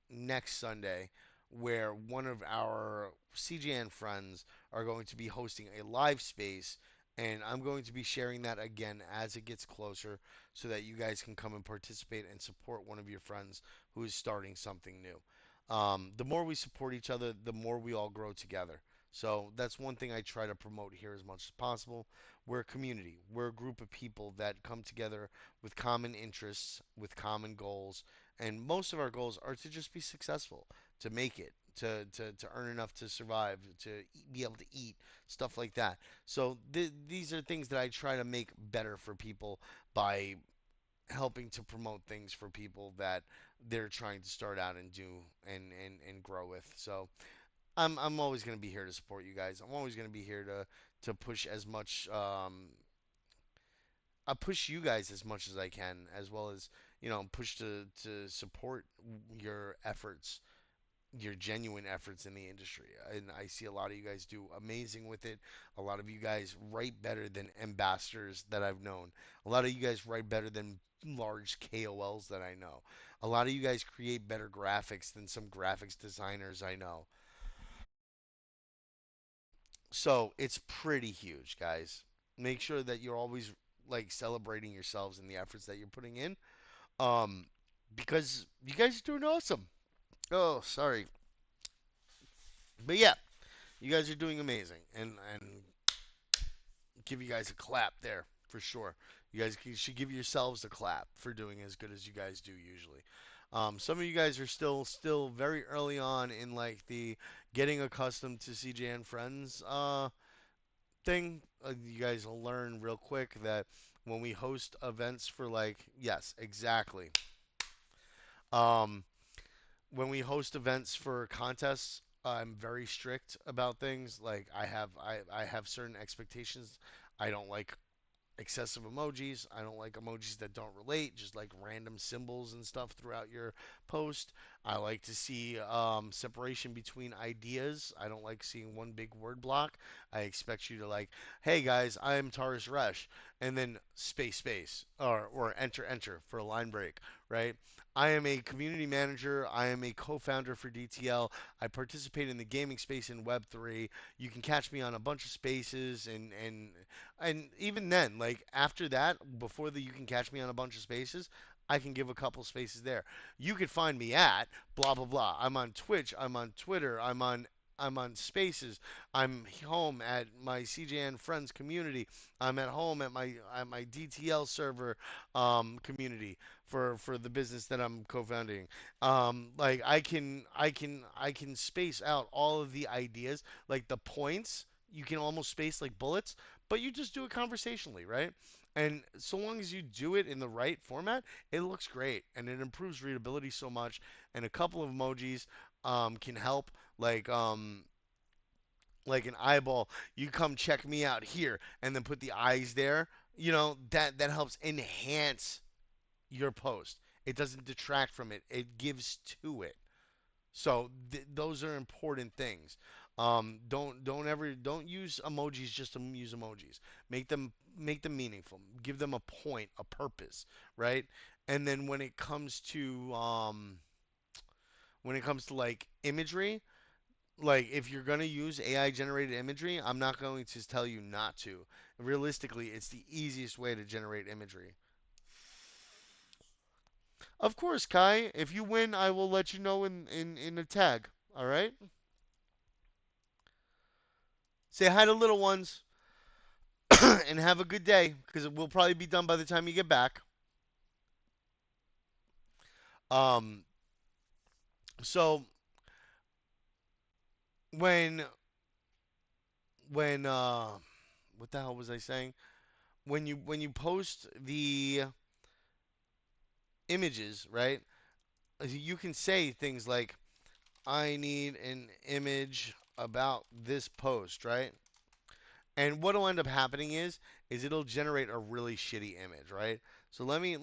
next Sunday, where one of our CGN friends are going to be hosting a live space, and I'm going to be sharing that again as it gets closer so that you guys can come and participate and support one of your friends who is starting something new. The more we support each other, the more we all grow together. So that's one thing I try to promote here as much as possible. We're a community. We're a group of people that come together with common interests, with common goals, and most of our goals are to just be successful, to make it, to earn enough to survive, to be able to eat, stuff like that. So these are things that I try to make better for people by helping to promote things for people that they're trying to start out and do and grow with. So I'm always going to be here to support you guys. I'm always going to be here to push as much I push you guys as much as I can, as well as push to support your efforts, your genuine efforts in the industry. And I see a lot of you guys do amazing with it. A lot of you guys write better than ambassadors that I've known. A lot of you guys write better than large KOLs that I know. A lot of you guys create better graphics than some graphics designers I know. So it's pretty huge, guys. Make sure that you're always like celebrating yourselves and the efforts that you're putting in. Um, because you guys are doing awesome. Oh, sorry, but yeah, you guys are doing amazing, and give you guys a clap there for sure. You guys should give yourselves a clap for doing as good as you guys do usually. Some of you guys are still very early on in like the getting accustomed to CJ and Friends thing. You guys will learn real quick that when we host events for like yes, exactly. Um, when we host events for contests, I'm very strict about things. Like I have certain expectations. I don't like excessive emojis. I don't like emojis that don't relate, just like random symbols and stuff throughout your post. I like to see separation between ideas. I don't like seeing one big word block. I expect you to like, hey guys, I'm Taurus Resh, and then space, or enter for a line break, right? I am a community manager. I am a co-founder for DTL. I participate in the gaming space in Web3. You can catch me on a bunch of spaces and even then, like after that, before the you can catch me on a bunch of spaces, I can give a couple spaces there. You can find me at blah blah blah. I'm on Twitch. I'm on Twitter. I'm on Spaces. I'm home at my CJN Friends community. I'm at home at my DTL server community for the business that I'm co-founding. Like I can space out all of the ideas, like the points. You can almost space like bullets, but you just do it conversationally, right? And so long as you do it in the right format, it looks great and it improves readability so much. And a couple of emojis can help, like like an eyeball. You come check me out here, and then put the eyes there. That helps enhance your post. It doesn't detract from it. It gives to it. So those are important things. Don't use emojis just to use emojis. Make them meaningful. Give them a point, a purpose, right? And then when it comes to when it comes to like imagery. Like if you're gonna use AI generated imagery, I'm not going to tell you not to. Realistically, it's the easiest way to generate imagery. Of course, Kai. If you win, I will let you know in a tag. All right. Say hi to little ones and have a good day because it will probably be done by the time you get back. Um. So when when what the hell was I saying? When you post the images, right? You can say things like, "I need an image about this post," right? And what'll end up happening is it'll generate a really shitty image, right? So let me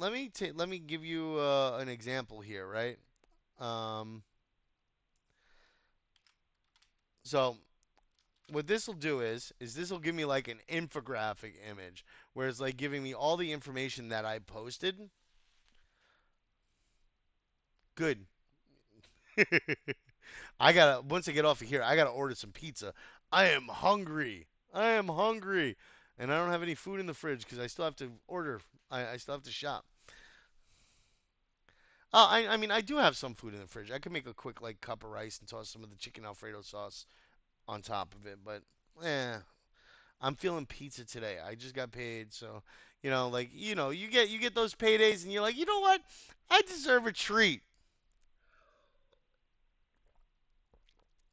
give you an example here, right? Um, so what this will do is this will give me like an infographic image, where it's like giving me all the information that I posted. Good. I gotta once I get off of here, I gotta order some pizza. I am hungry. I am hungry, and I don't have any food in the fridge because I still have to order. I still have to shop. I mean I do have some food in the fridge. I could make a quick like cup of rice and toss some of the chicken Alfredo sauce on top of it. But I'm feeling pizza today. I just got paid, so like you get those paydays, and you're like, you know what? I deserve a treat.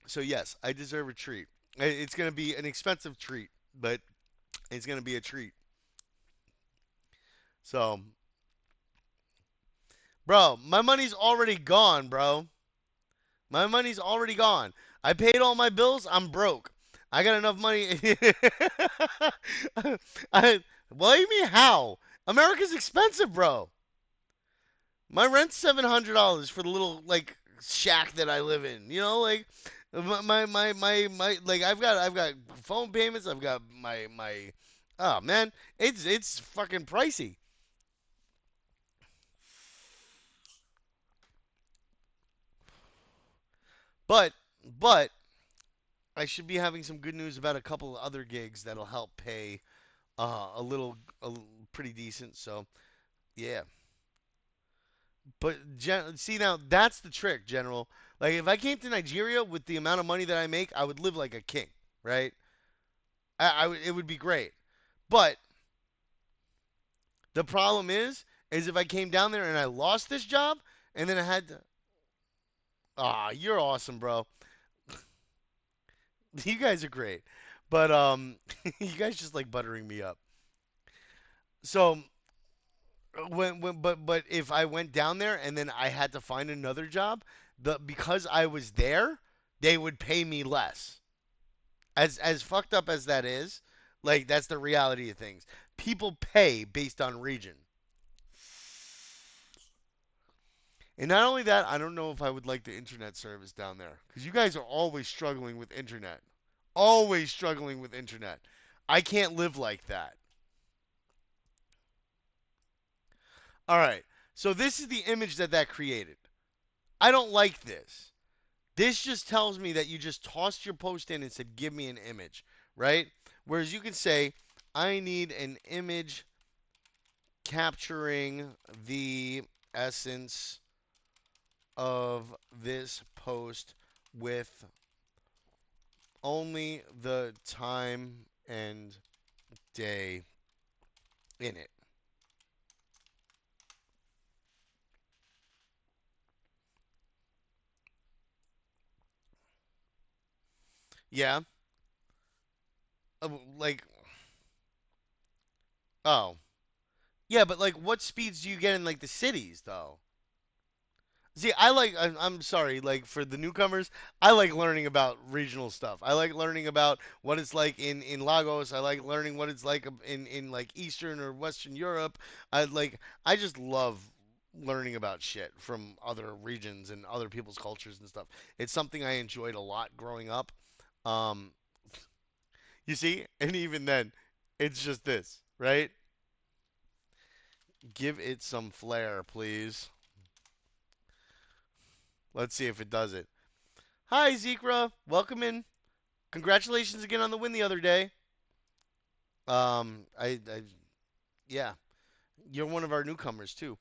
So yes, I deserve a treat. It's gonna be an expensive treat, but it's gonna be a treat. So, bro, my money's already gone, bro. My money's already gone. I paid all my bills. I'm broke. I got enough money. What do you mean how? America's expensive, bro. My rent's $700 for the little like shack that I live in. Like like I've got phone payments. I've got my oh man, it's fucking pricey. But but I should be having some good news about a couple of other gigs that'll help pay pretty decent. So yeah. But see now that's the trick, General. Like if I came to Nigeria with the amount of money that I make, I would live like a king, right? It would be great. But the problem is if I came down there and I lost this job, and then I had to, you're awesome, bro. You guys are great, but you guys just like buttering me up. So but if I went down there and then I had to find another job, because I was there, they would pay me less. As fucked up as that is, like that's the reality of things. People pay based on region. And not only that, I don't know if I would like the internet service down there because you guys are always struggling with internet. Always struggling with internet. I can't live like that. All right. So this is the image that created. I don't like this. This just tells me that you just tossed your post in and said, "Give me an image," right? Whereas you can say, "I need an image capturing the essence of this post with only the time and day in it." Yeah. Like, oh. Yeah, but like, what speeds do you get in like the cities, though? See, I'm sorry, like for the newcomers, I like learning about regional stuff. I like learning about what it's like in Lagos. I like learning what it's like in like Eastern or Western Europe. I just love learning about shit from other regions and other people's cultures and stuff. It's something I enjoyed a lot growing up. Um, you see, and even then, it's just this, right? Give it some flair, please. Let's see if it does it. Hi, Zekra. Welcome in. Congratulations again on the win the other day. I yeah, you're one of our newcomers too.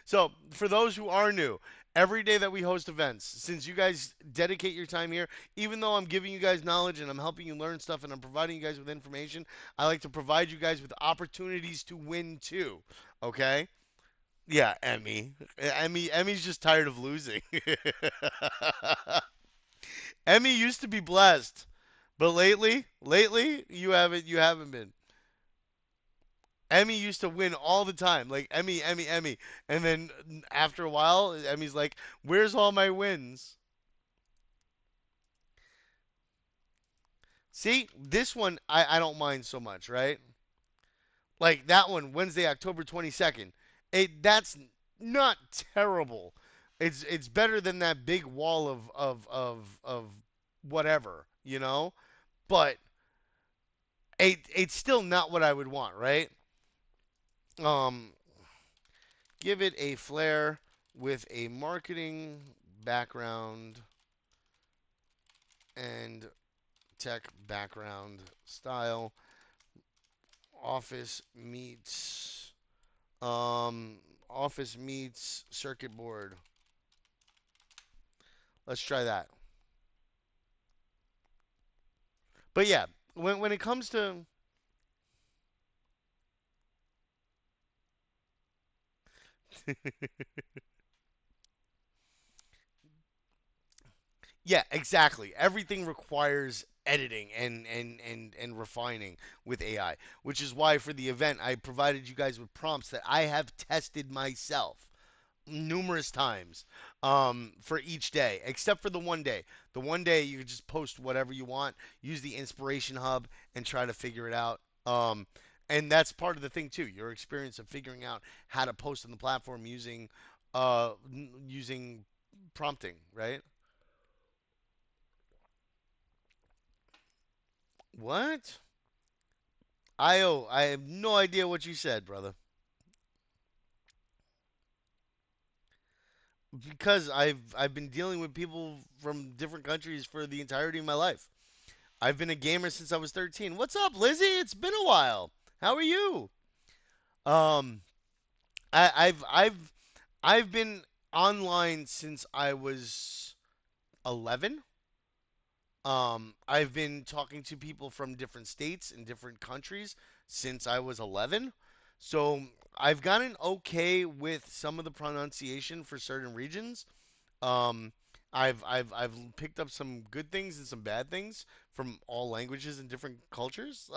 So, for those who are new, every day that we host events, since you guys dedicate your time here, even though I'm giving you guys knowledge and I'm helping you learn stuff and I'm providing you guys with information, I like to provide you guys with opportunities to win too. Okay? Yeah, Emmy. Emmy's just tired of losing. Emmy used to be blessed, but lately you haven't been. Emmy used to win all the time, like Emmy, and then after a while, Emmy's like, "Where's all my wins?" See, this one I don't mind so much, right? Like that one, Wednesday, October 22nd. That's not terrible. It's better than that big wall of whatever, you know. But it's still not what I would want, right? Um, give it a flair with a marketing background and tech background style. Office meets um office meets circuit board. Let's try that. But yeah, when it comes to yeah, exactly. Everything requires editing and refining with AI, which is why for the event I provided you guys with prompts that I have tested myself numerous times for each day, except for the one day. The one day you can just post whatever you want, use the Inspiration Hub, and try to figure it out. And that's part of the thing too. Your experience of figuring out how to post on the platform using prompting, right? What? I have no idea what you said, brother. Because I've been dealing with people from different countries for the entirety of my life. I've been a gamer since I was 13. What's up, Lizzie? It's been a while. How are you? Um, I've been online since I was 11. I've been talking to people from different states and different countries since I was 11. So I've gotten okay with some of the pronunciation for certain regions. Um, I've picked up some good things and some bad things from all languages and different cultures.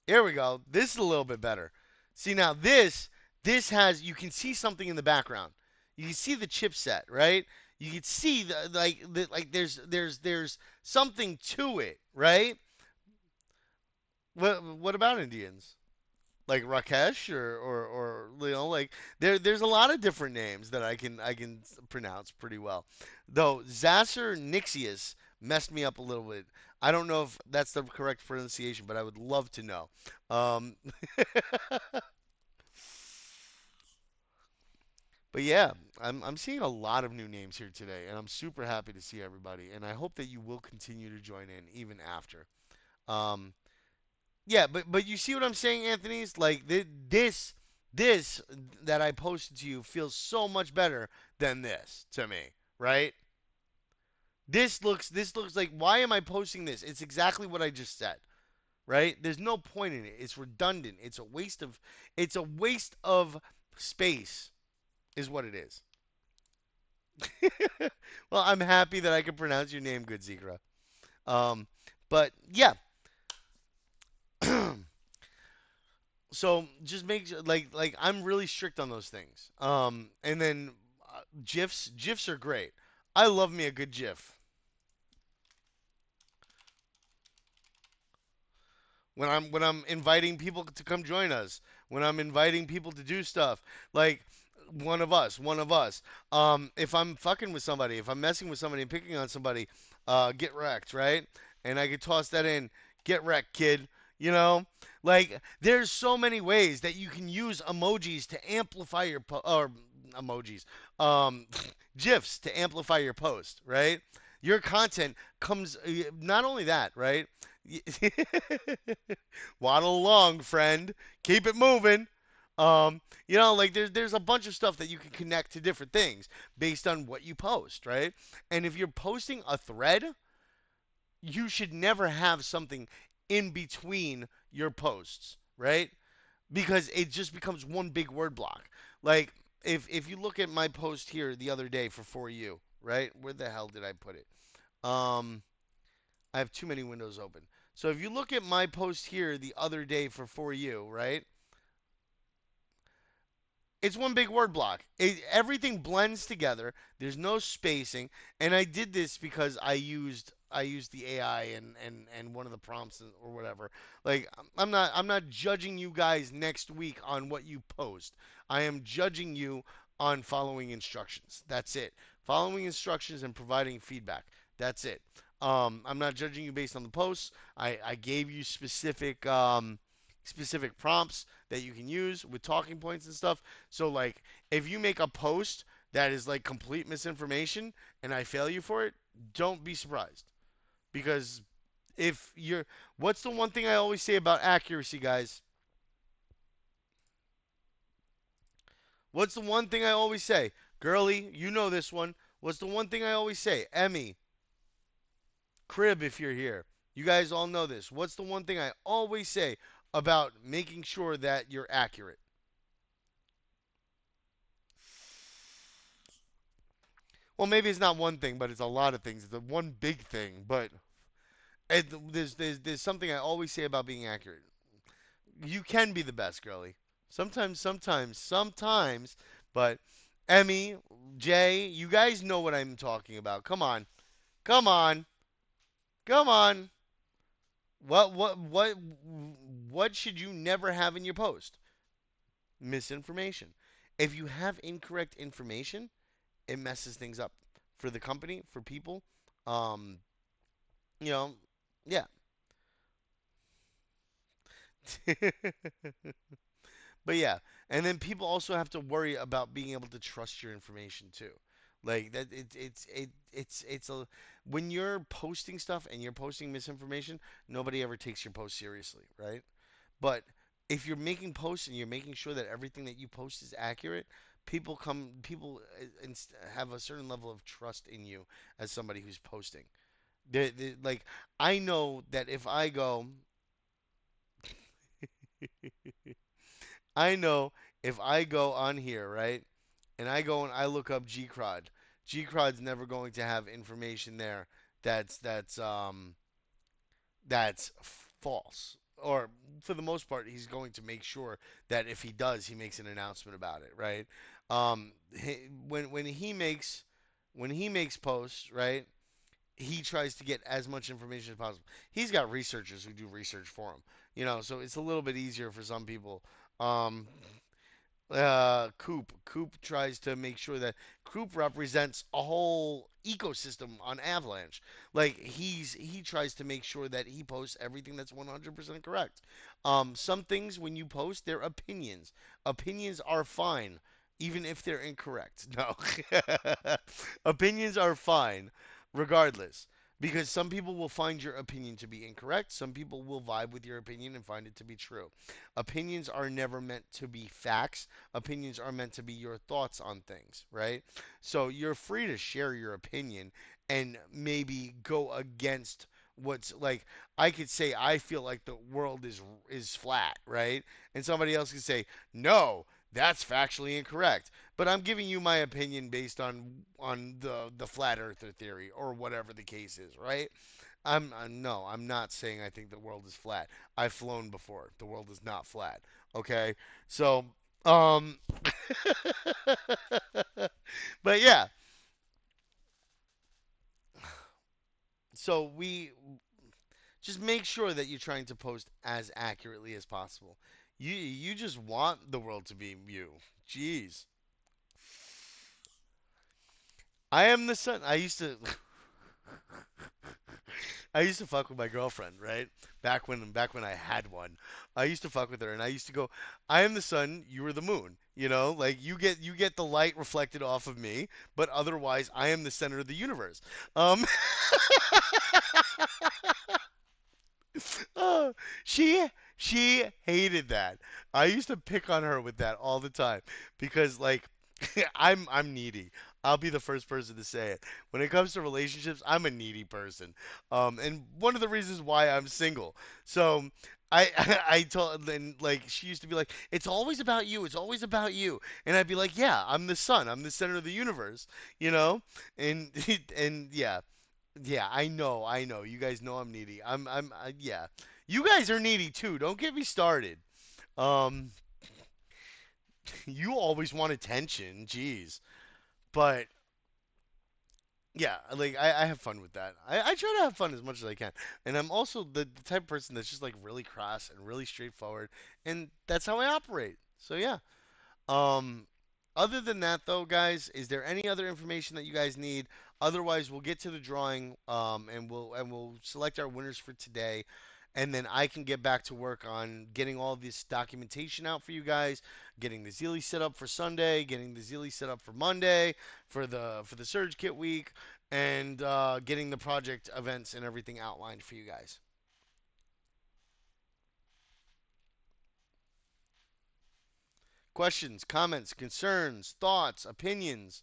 Here we go. This is a little bit better. See now this has you can see something in the background. You can see the chipset, right? You can see like there's something to it, right? What about Indians? Like Rakesh or like there's a lot of different names that I can pronounce pretty well. Though Zasser Nixius messed me up a little bit. I don't know if that's the correct pronunciation, but I would love to know. Um, but yeah, I'm seeing a lot of new names here today, and I'm super happy to see everybody. And I hope that you will continue to join in even after. Um, Yeah, but you see what I'm saying, Anthony's like this that I posted to you feels so much better than this to me, right? This looks like why am I posting this? It's exactly what I just said, right? There's no point in it. It's redundant. It's a waste of space is what it is. Well, I'm happy that I can pronounce your name good, Zikra. Um, but yeah, so just make like I'm really strict on those things. And then gifs are great. I love me a good gif when I'm inviting people to come join us, when I'm inviting people to do stuff like one of us. If I'm fucking with somebody, if I'm messing with somebody and picking on somebody, get wrecked, right? And I could toss that in, get wrecked, kid. You know, like there's so many ways that you can use emojis to amplify your or emojis, um, gifs to amplify your post, right? Your content comes not only that, right? Waddle along, friend. Keep it moving. Like there's a bunch of stuff that you can connect to different things based on what you post, right? And if you're posting a thread, you should never have something in between your posts, right? Because it just becomes one big word block. Like if you look at my post here the other day for you, right? Where the hell did I put it? Um, I have too many windows open. So if you look at my post here the other day for you, right? It's one big word block. Everything blends together. There's no spacing, and I did this because I used the AI and one of the prompts or whatever. Like I'm not judging you guys next week on what you post. I am judging you on following instructions. That's it. Following instructions and providing feedback. That's it. I'm not judging you based on the posts. I gave you specific prompts that you can use with talking points and stuff. So like if you make a post that is like complete misinformation and I fail you for it, don't be surprised. Because if you're what's the one thing I always say about accuracy, guys? What's the one thing I always say? Girly, you know this one. What's the one thing I always say? Emmy, Crib, if you're here. You guys all know this. What's the one thing I always say about making sure that you're accurate? Well, maybe it's not one thing, but it's a lot of things. It's a one big thing, but there's something I always say about being accurate. You can be the best, girly. Sometimes, but Emmy, Jay, you guys know what I'm talking about. Come on, come on. What should you never have in your post? Misinformation. If you have incorrect information, it messes things up for the company, for people. Um, you know, yeah. But yeah, and then people also have to worry about being able to trust your information too. Like that, it's a when you're posting stuff and you're posting misinformation, nobody ever takes your post seriously, right? But if you're making posts and you're making sure that everything that you post is accurate, people have a certain level of trust in you as somebody who's posting. Like I know that if I go, I know if I go on here, right, and I go and I look up Gcrod, Gcrod's never going to have information there that's false. Or for the most part, he's going to make sure that if he does, he makes an announcement about it, right? When he makes posts, right? He tries to get as much information as possible. He's got researchers who do research for him, so it's a little bit easier for some people. Um, Coop tries to make sure that Coop represents a whole ecosystem on Avalanche. Like he tries to make sure that he posts everything that's 100% correct. Some things when you post, they're opinions. Opinions are fine, even if they're incorrect. No, opinions are fine, regardless. Because some people will find your opinion to be incorrect. Some people will vibe with your opinion and find it to be true. Opinions are never meant to be facts. Opinions are meant to be your thoughts on things, right? So you're free to share your opinion and maybe go against what's like I could say I feel like the world is flat, right? And somebody else could say, "No, that's factually incorrect." But I'm giving you my opinion based on the flat earther theory or whatever the case is, right? No, I'm not saying I think the world is flat. I've flown before. The world is not flat. Okay? So, um but yeah, so we just make sure that you're trying to post as accurately as possible. You just want the world to be you. Jeez. I am the sun. I used to I used to fuck with my girlfriend, right? Back when I had one. I used to fuck with her and I used to go, I am the sun, you are the moon. You know, like you get the light reflected off of me, but otherwise I am the center of the universe. Um Oh, she hated that. I used to pick on her with that all the time because like I'm needy. I'll be the first person to say it. When it comes to relationships, I'm a needy person. And one of the reasons why I'm single. So I I told and like she used to be like, it's always about you. It's always about you. And I'd be like, yeah, I'm the sun. I'm the center of the universe. You know. And and yeah. Yeah, I know. You guys know I'm needy. Yeah. You guys are needy too. Don't get me started. Um, you always want attention. Jeez. But yeah, like I have fun with that. I try to have fun as much as I can. And I'm also the type of person that's just like really crass and really straightforward. And that's how I operate. So yeah. Um, other than that, though, guys, is there any other information that you guys need? Otherwise, we'll get to the drawing, and we'll select our winners for today, and then I can get back to work on getting all this documentation out for you guys, getting the Zeely set up for Sunday, getting the Zeely set up for Monday for the Surge Kit week, and getting the project events and everything outlined for you guys. Questions, comments, concerns, thoughts, opinions.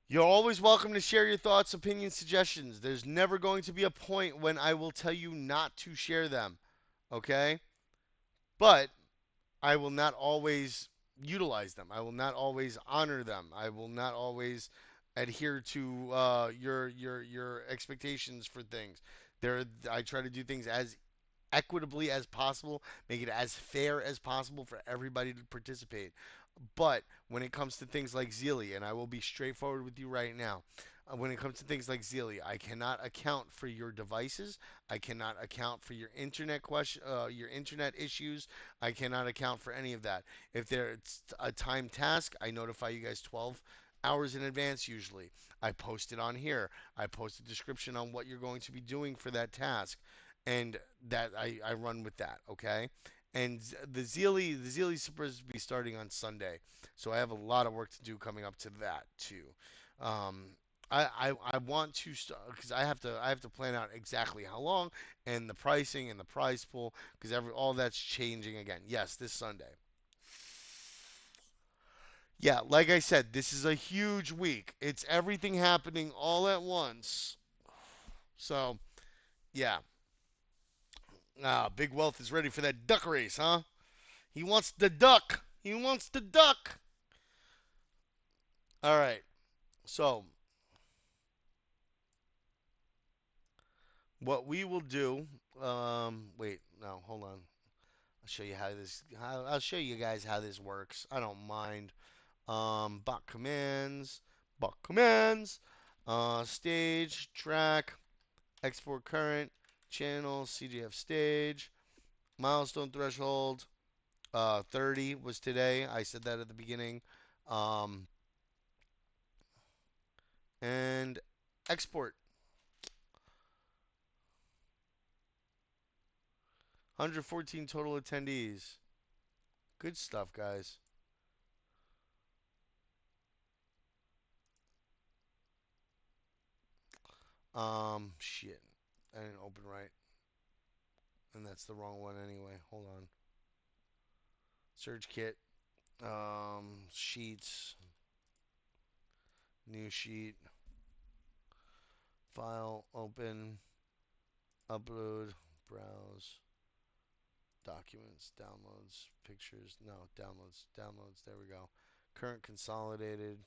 You're always welcome to share your thoughts, opinions, suggestions. There's never going to be a point when I will tell you not to share them, okay? But I will not always utilize them. I will not always honor them. I will not always adhere to your expectations for things. I try to do things as equitably as possible, make it as fair as possible for everybody to participate. But when it comes to things like Zeely, and I will be straightforward with you right now, when it comes to things like Zeely, I cannot account for your devices. I cannot account for your internet issues. I cannot account for any of that. If there's a time task, I notify you guys 12 hours in advance usually. I post it on here. I post a description on what you're going to be doing for that task, and that I run with that. Okay. And the Zeely's supposed to be starting on Sunday, so I have a lot of work to do coming up to that too. Um, I want to start because I have to plan out exactly how long and the pricing and the prize pool because every all that's changing again. Yes, this Sunday. Yeah, like I said, this is a huge week. It's everything happening all at once. So yeah, Big Wealth is ready for that duck race, huh? He wants the duck. He wants the duck. All right. So what we will do. Wait. No. Hold on. I'll show you how this. I'll show you guys how this works. I don't mind. Bot commands. Bot commands. Stage track. Export current. Channel. CGF stage. Milestone threshold. 30 was today. I said that at the beginning. Um, and export. 114 total attendees. Good stuff, guys. Shit. I didn't open right. And that's the wrong one anyway. Hold on. Surge kit. Sheets. New sheet. File. Open. Upload. Browse. Documents. Downloads. Pictures. No, downloads. Downloads. There we go. Current consolidated.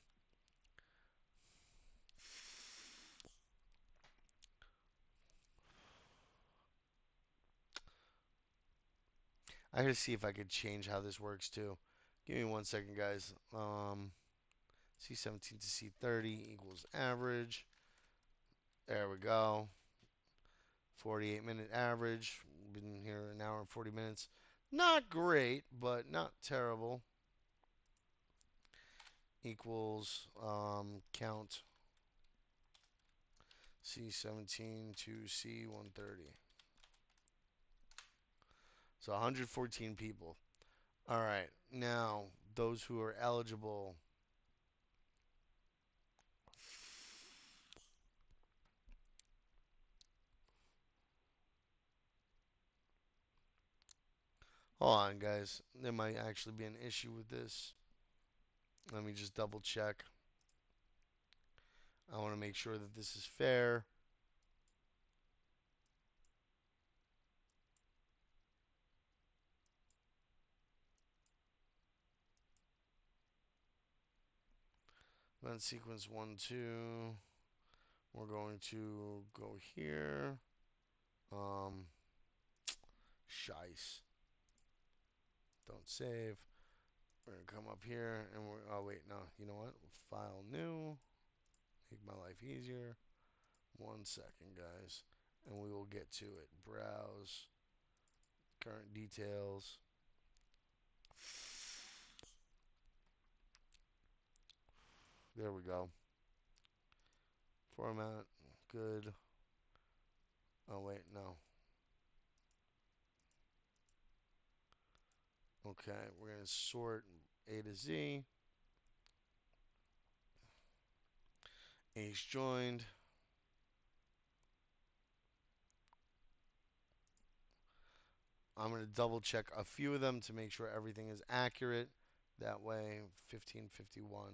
I gotta see if I could change how this works too. Give me 1 second, guys. C17 to C30 equals average. There we go. 48-minute average. Been here an hour and 40 minutes. Not great, but not terrible. Equals count C17 to C130. So 114 people. All right. Now, those who are eligible. Hold on, guys. There might actually be an issue with this. Let me just double check. I want to make sure that this is fair. Then sequence 1, 2. We're going to go here. Um, Shice. Don't save. We're going to come up here and we're. Oh, wait, no. You know what? File new. Make my life easier. 1 second, guys. And we will get to it. Browse. Current details. There we go. Format. Good. Oh, wait, no. Okay, we're going to sort A to Z. Ace joined. I'm going to double check a few of them to make sure everything is accurate. That way, 1551.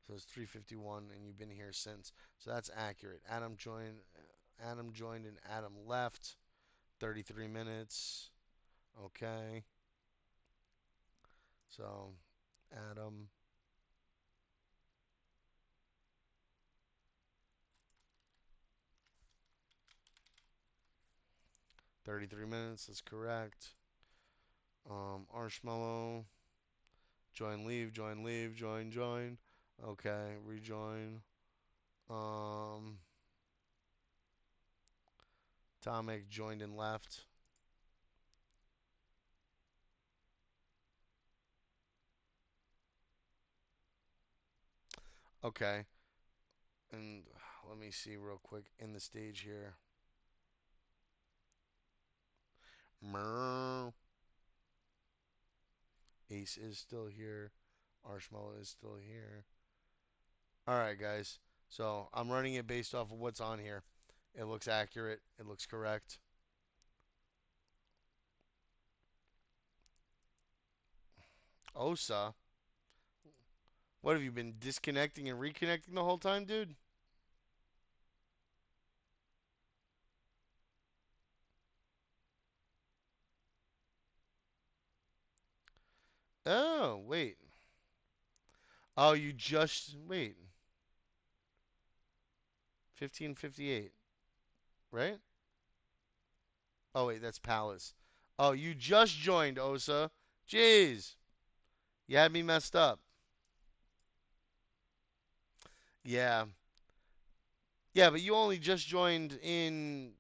So it's 351, and you've been here since. So that's accurate. Adam joined. Adam joined and Adam left. 33 minutes. Okay. So Adam. 33 minutes. That's correct. Arshmallow. Join, leave, join, leave, join, join. Okay, rejoin. Um, Tomic joined and left. Okay, and let me see real quick in the stage here. Mer. Ace is still here. Arshmallow is still here. All right, guys. So I'm running it based off of what's on here. It looks accurate. It looks correct. Osa. What have you been disconnecting and reconnecting the whole time, dude? Oh, wait. Oh, you just wait. 1558, right? Oh, wait, that's Palace. Oh, you just joined, Osa. Jeez. You had me messed up. Yeah. Yeah, but you only just joined in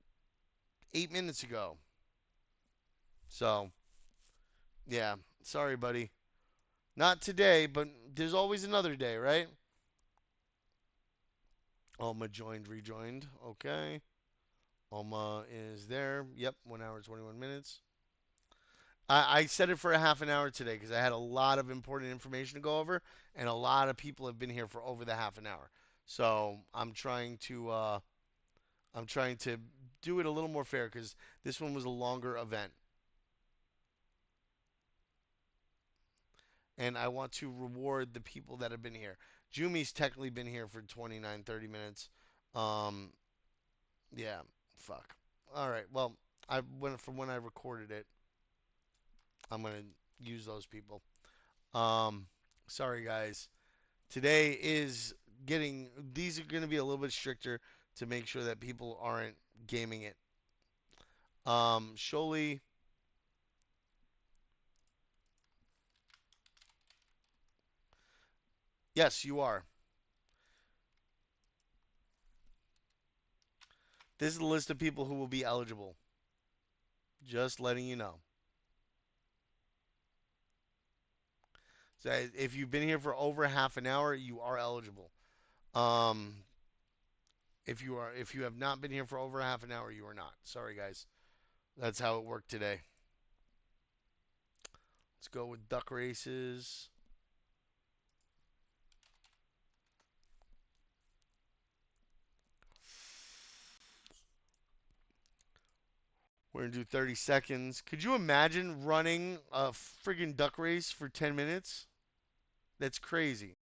8 minutes ago. So, yeah. Sorry, buddy. Not today, but there's always another day, right? Alma joined, rejoined. Okay. Alma is there. Yep, 1 hour, 21 minutes. I set it for a half an hour today because I had a lot of important information to go over, and a lot of people have been here for over the half an hour. So I'm trying to do it a little more fair because this one was a longer event, and I want to reward the people that have been here. Jumi's technically been here for 29, 30 minutes. Um, yeah, fuck. All right, well, I went from when I recorded it. I'm gonna use those people. Um, Sorry guys. Today is getting these are going to be a little bit stricter to make sure that people aren't gaming it. Sholey, yes, you are. This is the list of people who will be eligible. Just letting you know. So if you've been here for over half an hour, you are eligible. Um, If you have not been here for over half an hour, you are not. Sorry, guys. That's how it worked today. Let's go with duck races. We're gonna do 30 seconds. Could you imagine running a friggin' duck race for 10 minutes? That's crazy.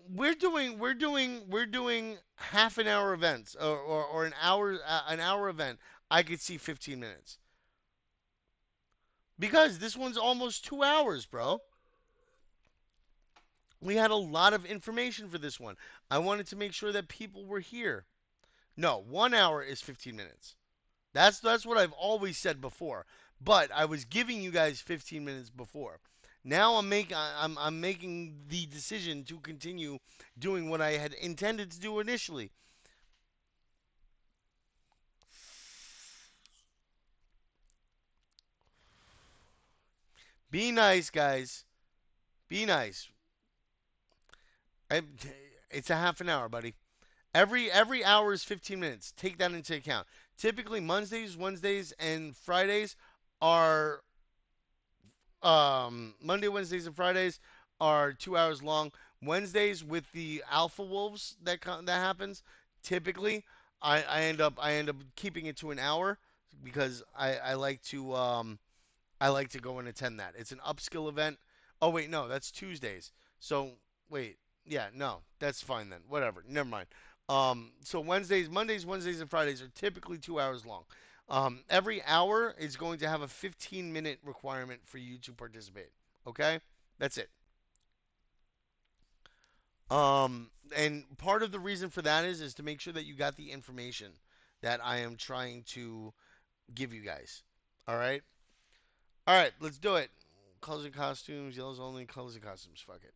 We're doing half an hour events or an hour event. I could see 15 minutes because this one's almost 2 hours, bro. We had a lot of information for this one. I wanted to make sure that people were here. No, 1 hour is 15 minutes. That's what I've always said before. But I was giving you guys 15 minutes before. Now I'm making the decision to continue doing what I had intended to do initially. Be nice, guys. Be nice. I, it's a half an hour, buddy. Every hour is 15 minutes. Take that into account. Typically Mondays, Wednesdays, and Fridays are Monday, Wednesdays, and Fridays are 2 hours long. Wednesdays with the Alpha Wolves that happens. Typically, I end up keeping it to an hour because I like to go and attend that. It's an upskill event. Oh wait, no, that's Tuesdays. So wait, yeah, no, that's fine then. Whatever, never mind. So Mondays, Wednesdays, and Fridays are typically 2 hours long. Every hour is going to have a 15-minute requirement for you to participate. Okay, that's it. And part of the reason for that is to make sure that you got the information that I am trying to give you guys. All right. All right, let's do it. Colors and costumes, yellows only, colors and costumes. Fuck it.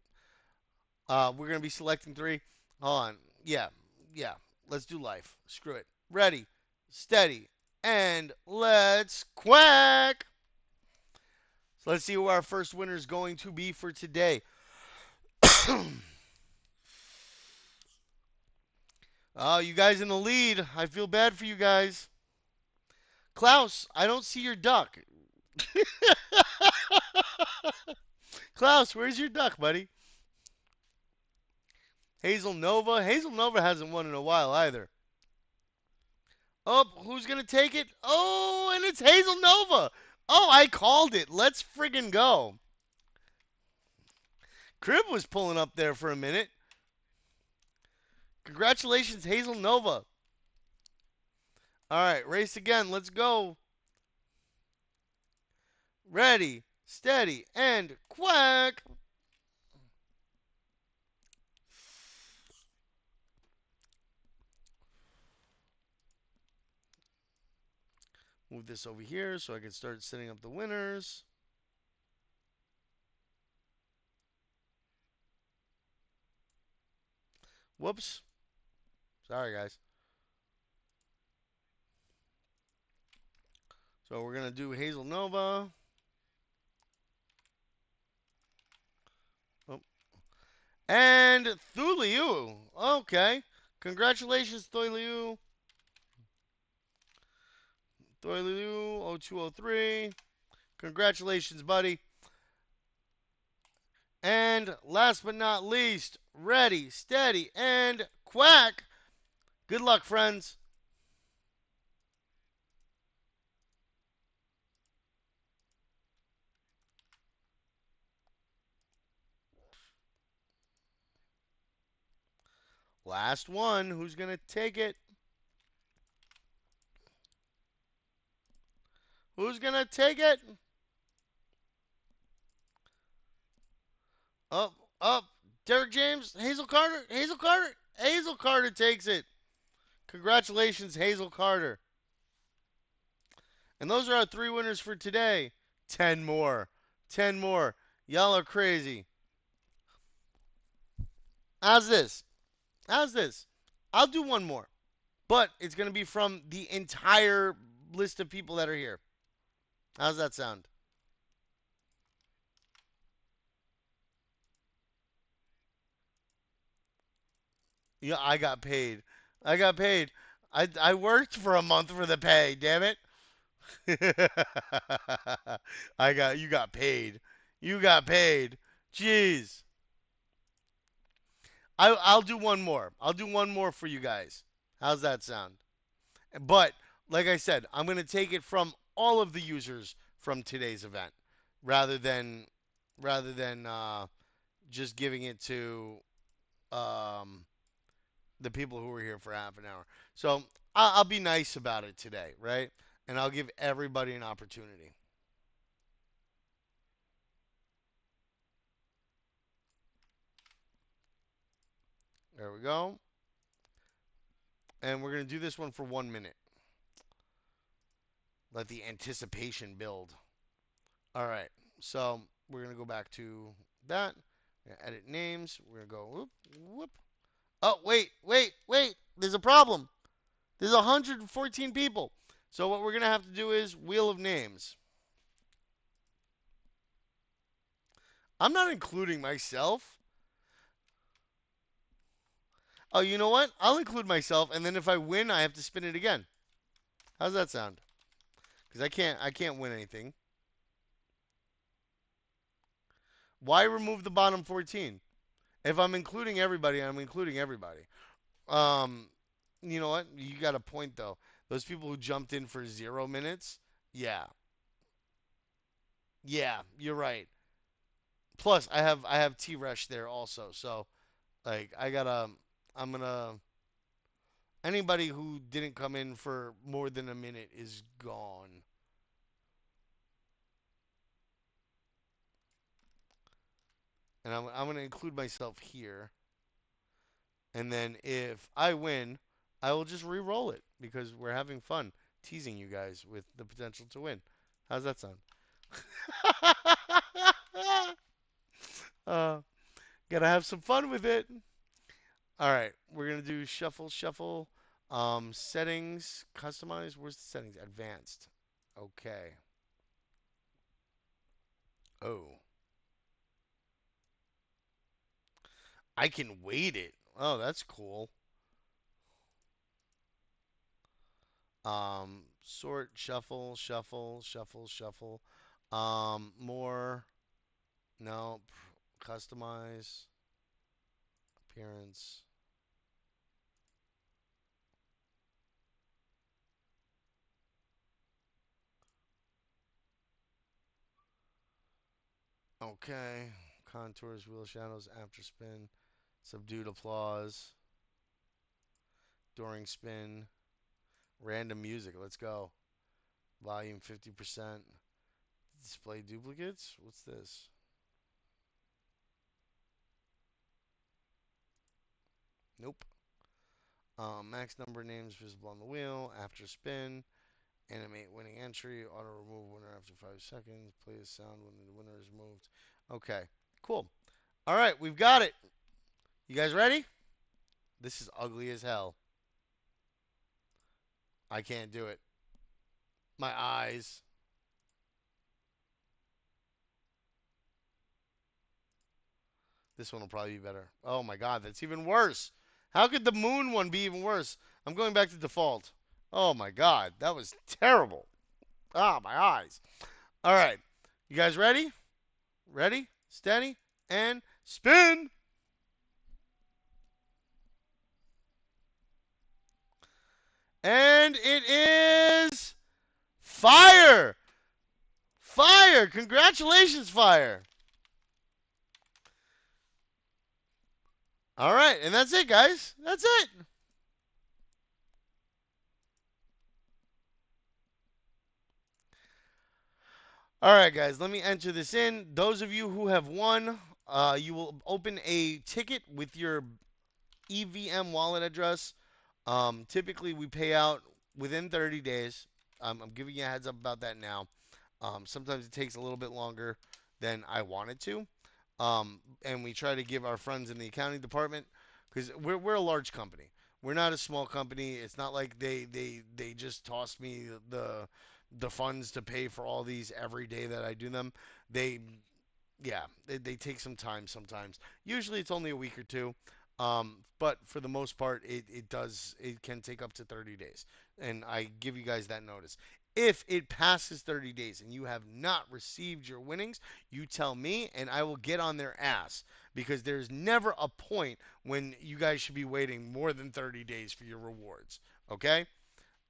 We're gonna be selecting three. Hold on. Yeah, yeah. Let's do life. Screw it. Ready, steady, and let's quack. So let's see who our first winner is going to be for today. Oh, you guys in the lead. I feel bad for you guys. Klaus, I don't see your duck. Klaus, where's your duck, buddy? Hazel Nova. Hazel Nova hasn't won in a while either. Oh, who's gonna take it? Oh, and it's Hazel Nova. Oh, I called it. Let's friggin' go. Crib was pulling up there for a minute. Congratulations, Hazel Nova. All right, race again. Let's go. Ready, steady, and quack. Move this over here so I can start setting up the winners. Whoops. Sorry, guys. So we're going to do Hazel Nova. Oh. And Thuliu. Okay. Congratulations, Thuliu. Thuliu 0203. Congratulations, buddy. And last but not least, ready, steady, and quack. Good luck, friends. Last one. Who's going to take it? Who's going to take it? Up, up. Derek James, Hazel Carter, Hazel Carter, Hazel Carter takes it. Congratulations, Hazel Carter. And those are our three winners for today. 10 more. 10 more. Y'all are crazy. How's this? How's this? I'll do one more. but it's going to be from the entire list of people that are here. How's that sound? Yeah, I got paid. I got paid. I worked for a month for the pay. Damn it. You got paid. You got paid. Jeez. I'll do one more. I'll do one more for you guys. How's that sound? But like I said, I'm gonna take it from all of the users from today's event, rather than rather than just giving it to um, the people who were here for half an hour. So I'll be nice about it today, right? And I'll give everybody an opportunity. There we go. And we're gonna do this one for 1 minute. Let the anticipation build. All right. So we're gonna go back to that. We're gonna edit names. We're gonna go whoop whoop. Oh wait. There's a problem. There's 114 people. So what we're gonna have to do is wheel of names. I'm not including myself. Oh, you know what? I'll include myself, and then if I win, I have to spin it again. How's that sound? Because I can't win anything. Why remove the bottom 14? If I'm including everybody, I'm including everybody. Um, you know what? You got a point though. Those people who jumped in for 0 minutes, yeah, yeah, you're right. Plus, I have T Rush there also, so like I'm gonna anybody who didn't come in for more than a minute is gone. And I'm going to include myself here. And then if I win, I will just re-roll it because we're having fun teasing you guys with the potential to win. How's that sound? uh, gotta have some fun with it. All right, we're gonna do shuffle. Settings, customize. Where's the settings? Advanced. Okay. Oh, I can weight it. Oh, that's cool. Sort, shuffle. More. No. Customize. Appearance. Okay. Contours, wheel shadows, after spin. Subdued applause. During spin. Random music. Let's go. Volume 50%. Display duplicates. What's this? Nope. Max number of names visible on the wheel. After spin. Animate winning entry. Auto remove winner after 5 seconds. Play the sound when the winner is moved. Okay. Cool. All right. We've got it. You guys ready? This is ugly as hell. I can't do it. My eyes. This one will probably be better. Oh my god, that's even worse. How could the moon one be even worse? I'm going back to default. Oh my god, that was terrible. Ah, my eyes. All right. You guys ready? Ready? Steady? And spin. And it is fire. Fire. Congratulations, fire. All right. And that's it, guys. That's it. All right, guys. Let me enter this in. Those of you who have won, you will open a ticket with your EVM wallet address. Typically, we pay out within 30 days. I'm giving you a heads up about that now. Sometimes it takes a little bit longer than I want it to. And we try to give our friends in the accounting department, because we're a large company. We're not a small company. It's not like they just tossed me the funds to pay for all these every day that I do them. They yeah, they take some time sometimes. Usually it's only a week or two. But for the most part, it can take up to 30 days. And I give you guys that notice. If it passes 30 days and you have not received your winnings, you tell me and I will get on their ass because there's never a point when you guys should be waiting more than 30 days for your rewards. Okay?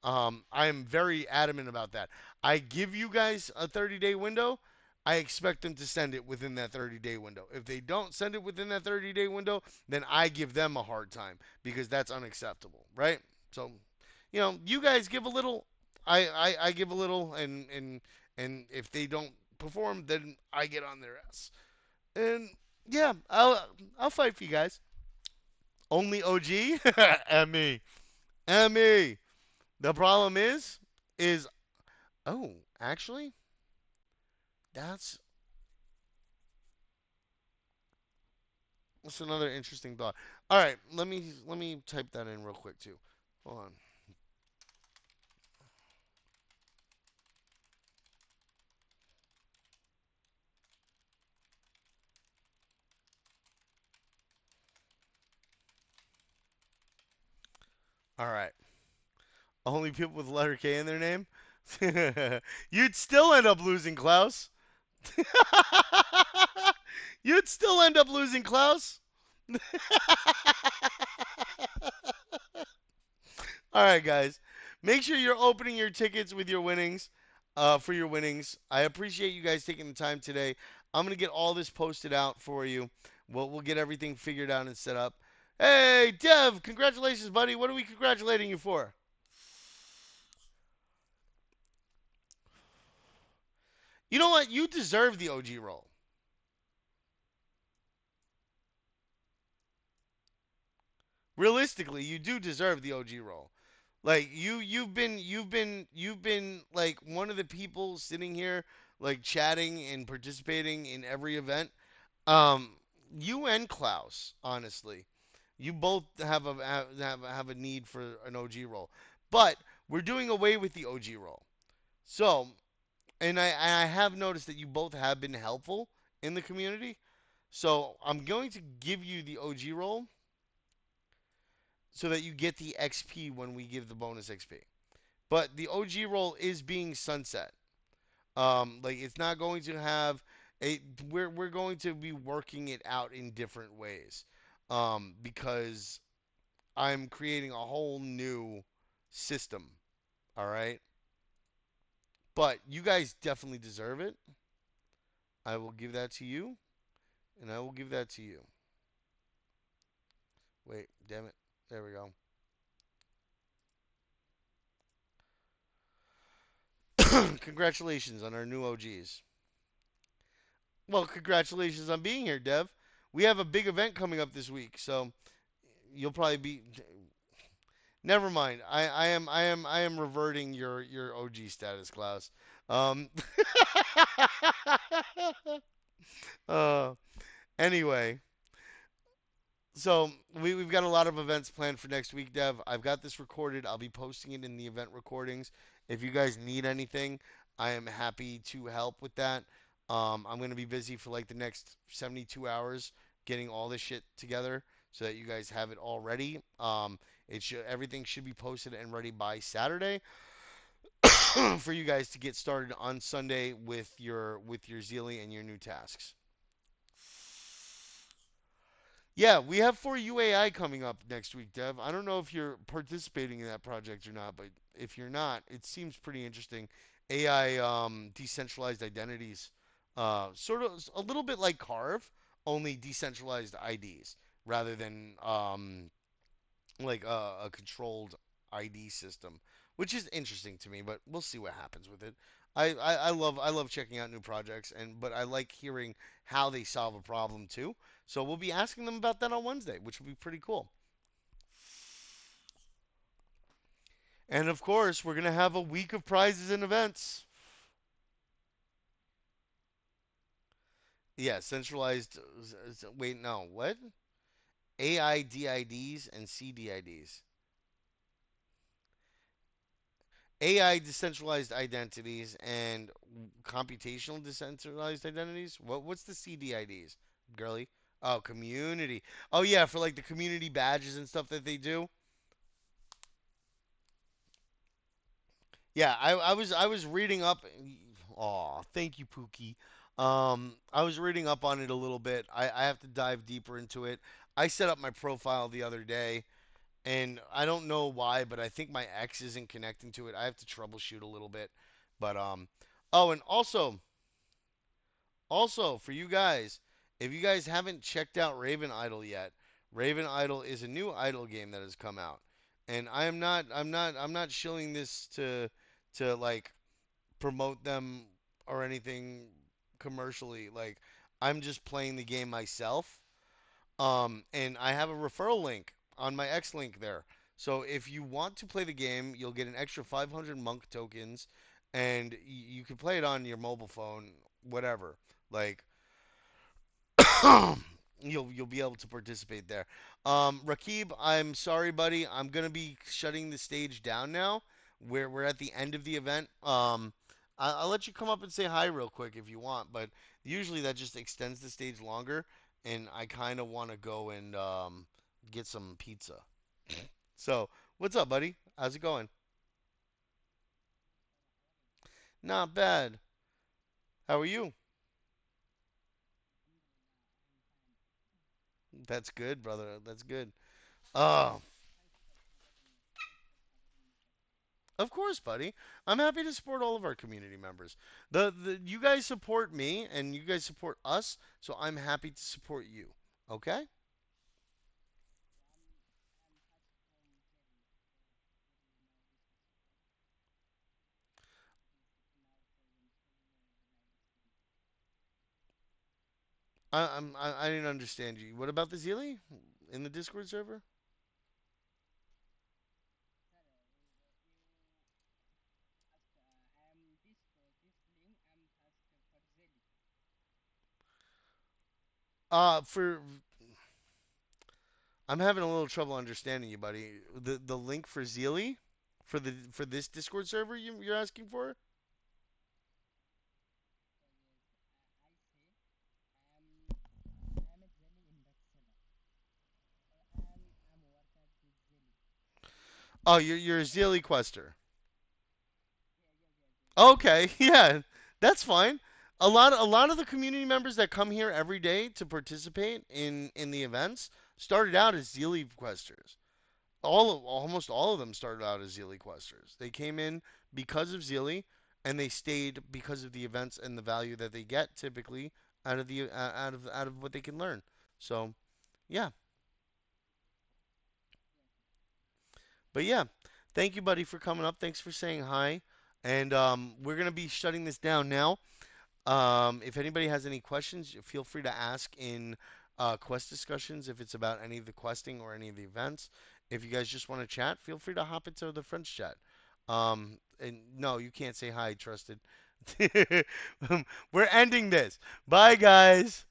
I am very adamant about that. I give you guys a 30-day window. I expect them to send it within that 30-day window. If they don't send it within that 30-day window, then I give them a hard time because that's unacceptable, right? So, you guys give a little, I give a little, and if they don't perform, then I get on their ass. And yeah, I'll fight for you guys. Only OG, Emmy, Emmy. The problem is oh, actually, that's that's another interesting thought. All right, let me type that in real quick too. Hold on. All right. Only people with letter K in their name. You'd still end up losing, Klaus. You'd still end up losing, Klaus. All right, guys. Make sure you're opening your tickets with your winnings, for your winnings. I appreciate you guys taking the time today. I'm gonna get all this posted out for you. We'll get everything figured out and set up. Hey, Dev, congratulations, buddy. What are we congratulating you for? You know what? You deserve the OG role. Realistically, you do deserve the OG role. Like you've been like one of the people sitting here like chatting and participating in every event. Um, you and Klaus, honestly, you both have a need for an OG role, but we're doing away with the OG role. So, and I have noticed that you both have been helpful in the community. So I'm going to give you the OG role so that you get the XP when we give the bonus XP. But the OG role is being sunset. Like it's not going to have a. We're going to be working it out in different ways. Because I'm creating a whole new system. All right, but you guys definitely deserve it. I will give that to you, and I will give that to you. Wait, damn it. There we go. Congratulations on our new OGs. Well, congratulations on being here, Dev. We have a big event coming up this week, so you'll probably be. Never mind. I am reverting your OG status, Klaus. Um. uh. Anyway, so we've got a lot of events planned for next week, Dev. I've got this recorded. I'll be posting it in the event recordings. If you guys need anything, I am happy to help with that. I'm going to be busy for like the next 72 hours getting all this shit together so that you guys have it all ready. Everything should be posted and ready by Saturday for you guys to get started on Sunday with your Zealy and your new tasks. Yeah, we have for UAI coming up next week, Dev. I don't know if you're participating in that project or not, but if you're not, it seems pretty interesting. AI, decentralized identities, sort of a little bit like Carve, only decentralized IDs rather than like a controlled ID system, which is interesting to me. But we'll see what happens with it. I love checking out new projects, but I like hearing how they solve a problem too. So we'll be asking them about that on Wednesday, which will be pretty cool. And of course, we're gonna have a week of prizes and events. Yeah, centralized. Wait, no, what? AIDIDs and CDIDs. AI decentralized identities and computational decentralized identities. What's the CDIDs, girly? Oh, community. Oh yeah, for like the community badges and stuff that they do. Yeah, I was reading up. Aw, thank you, Pookie. I was reading up on it a little bit. I have to dive deeper into it. I set up my profile the other day, and I don't know why, but I think my X isn't connecting to it. I have to troubleshoot a little bit. But oh, and also for you guys, if you guys haven't checked out Raven Idol yet, Raven Idol is a new idol game that has come out, and I'm not shilling this to like promote them or anything commercially. Like I'm just playing the game myself. And I have a referral link on my X link there. So if you want to play the game, you'll get an extra 500 monk tokens, and you can play it on your mobile phone, whatever. Like you'll be able to participate there. Rakib, I'm sorry, buddy. I'm gonna be shutting the stage down now. We're at the end of the event. I'll let you come up and say hi real quick if you want, but usually that just extends the stage longer, and I kind of want to go and get some pizza. So, what's up, buddy? How's it going? Not bad. How are you? That's good, brother. That's good. Oh, of course, buddy. I'm happy to support all of our community members. The you guys support me and you guys support us, so I'm happy to support you. Okay? I didn't understand you. What about the Zealy in the Discord server? For I'm having a little trouble understanding you, buddy. The link for Zealy for this Discord server you're asking for? Oh, you're a Zealy quester. Okay, yeah, that's fine. A lot of the community members that come here every day to participate in the events started out as Zealy questers. Almost all of them started out as Zealy questers. They came in because of Zealy, and they stayed because of the events and the value that they get typically out of what they can learn. So yeah, but yeah, thank you, buddy, for coming up. Thanks for saying hi, and we're gonna be shutting this down now. If anybody has any questions, feel free to ask in quest discussions if it's about any of the questing or any of the events. If you guys just want to chat, feel free to hop into the French chat. And no, you can't say hi, trusted. We're ending this. Bye, guys.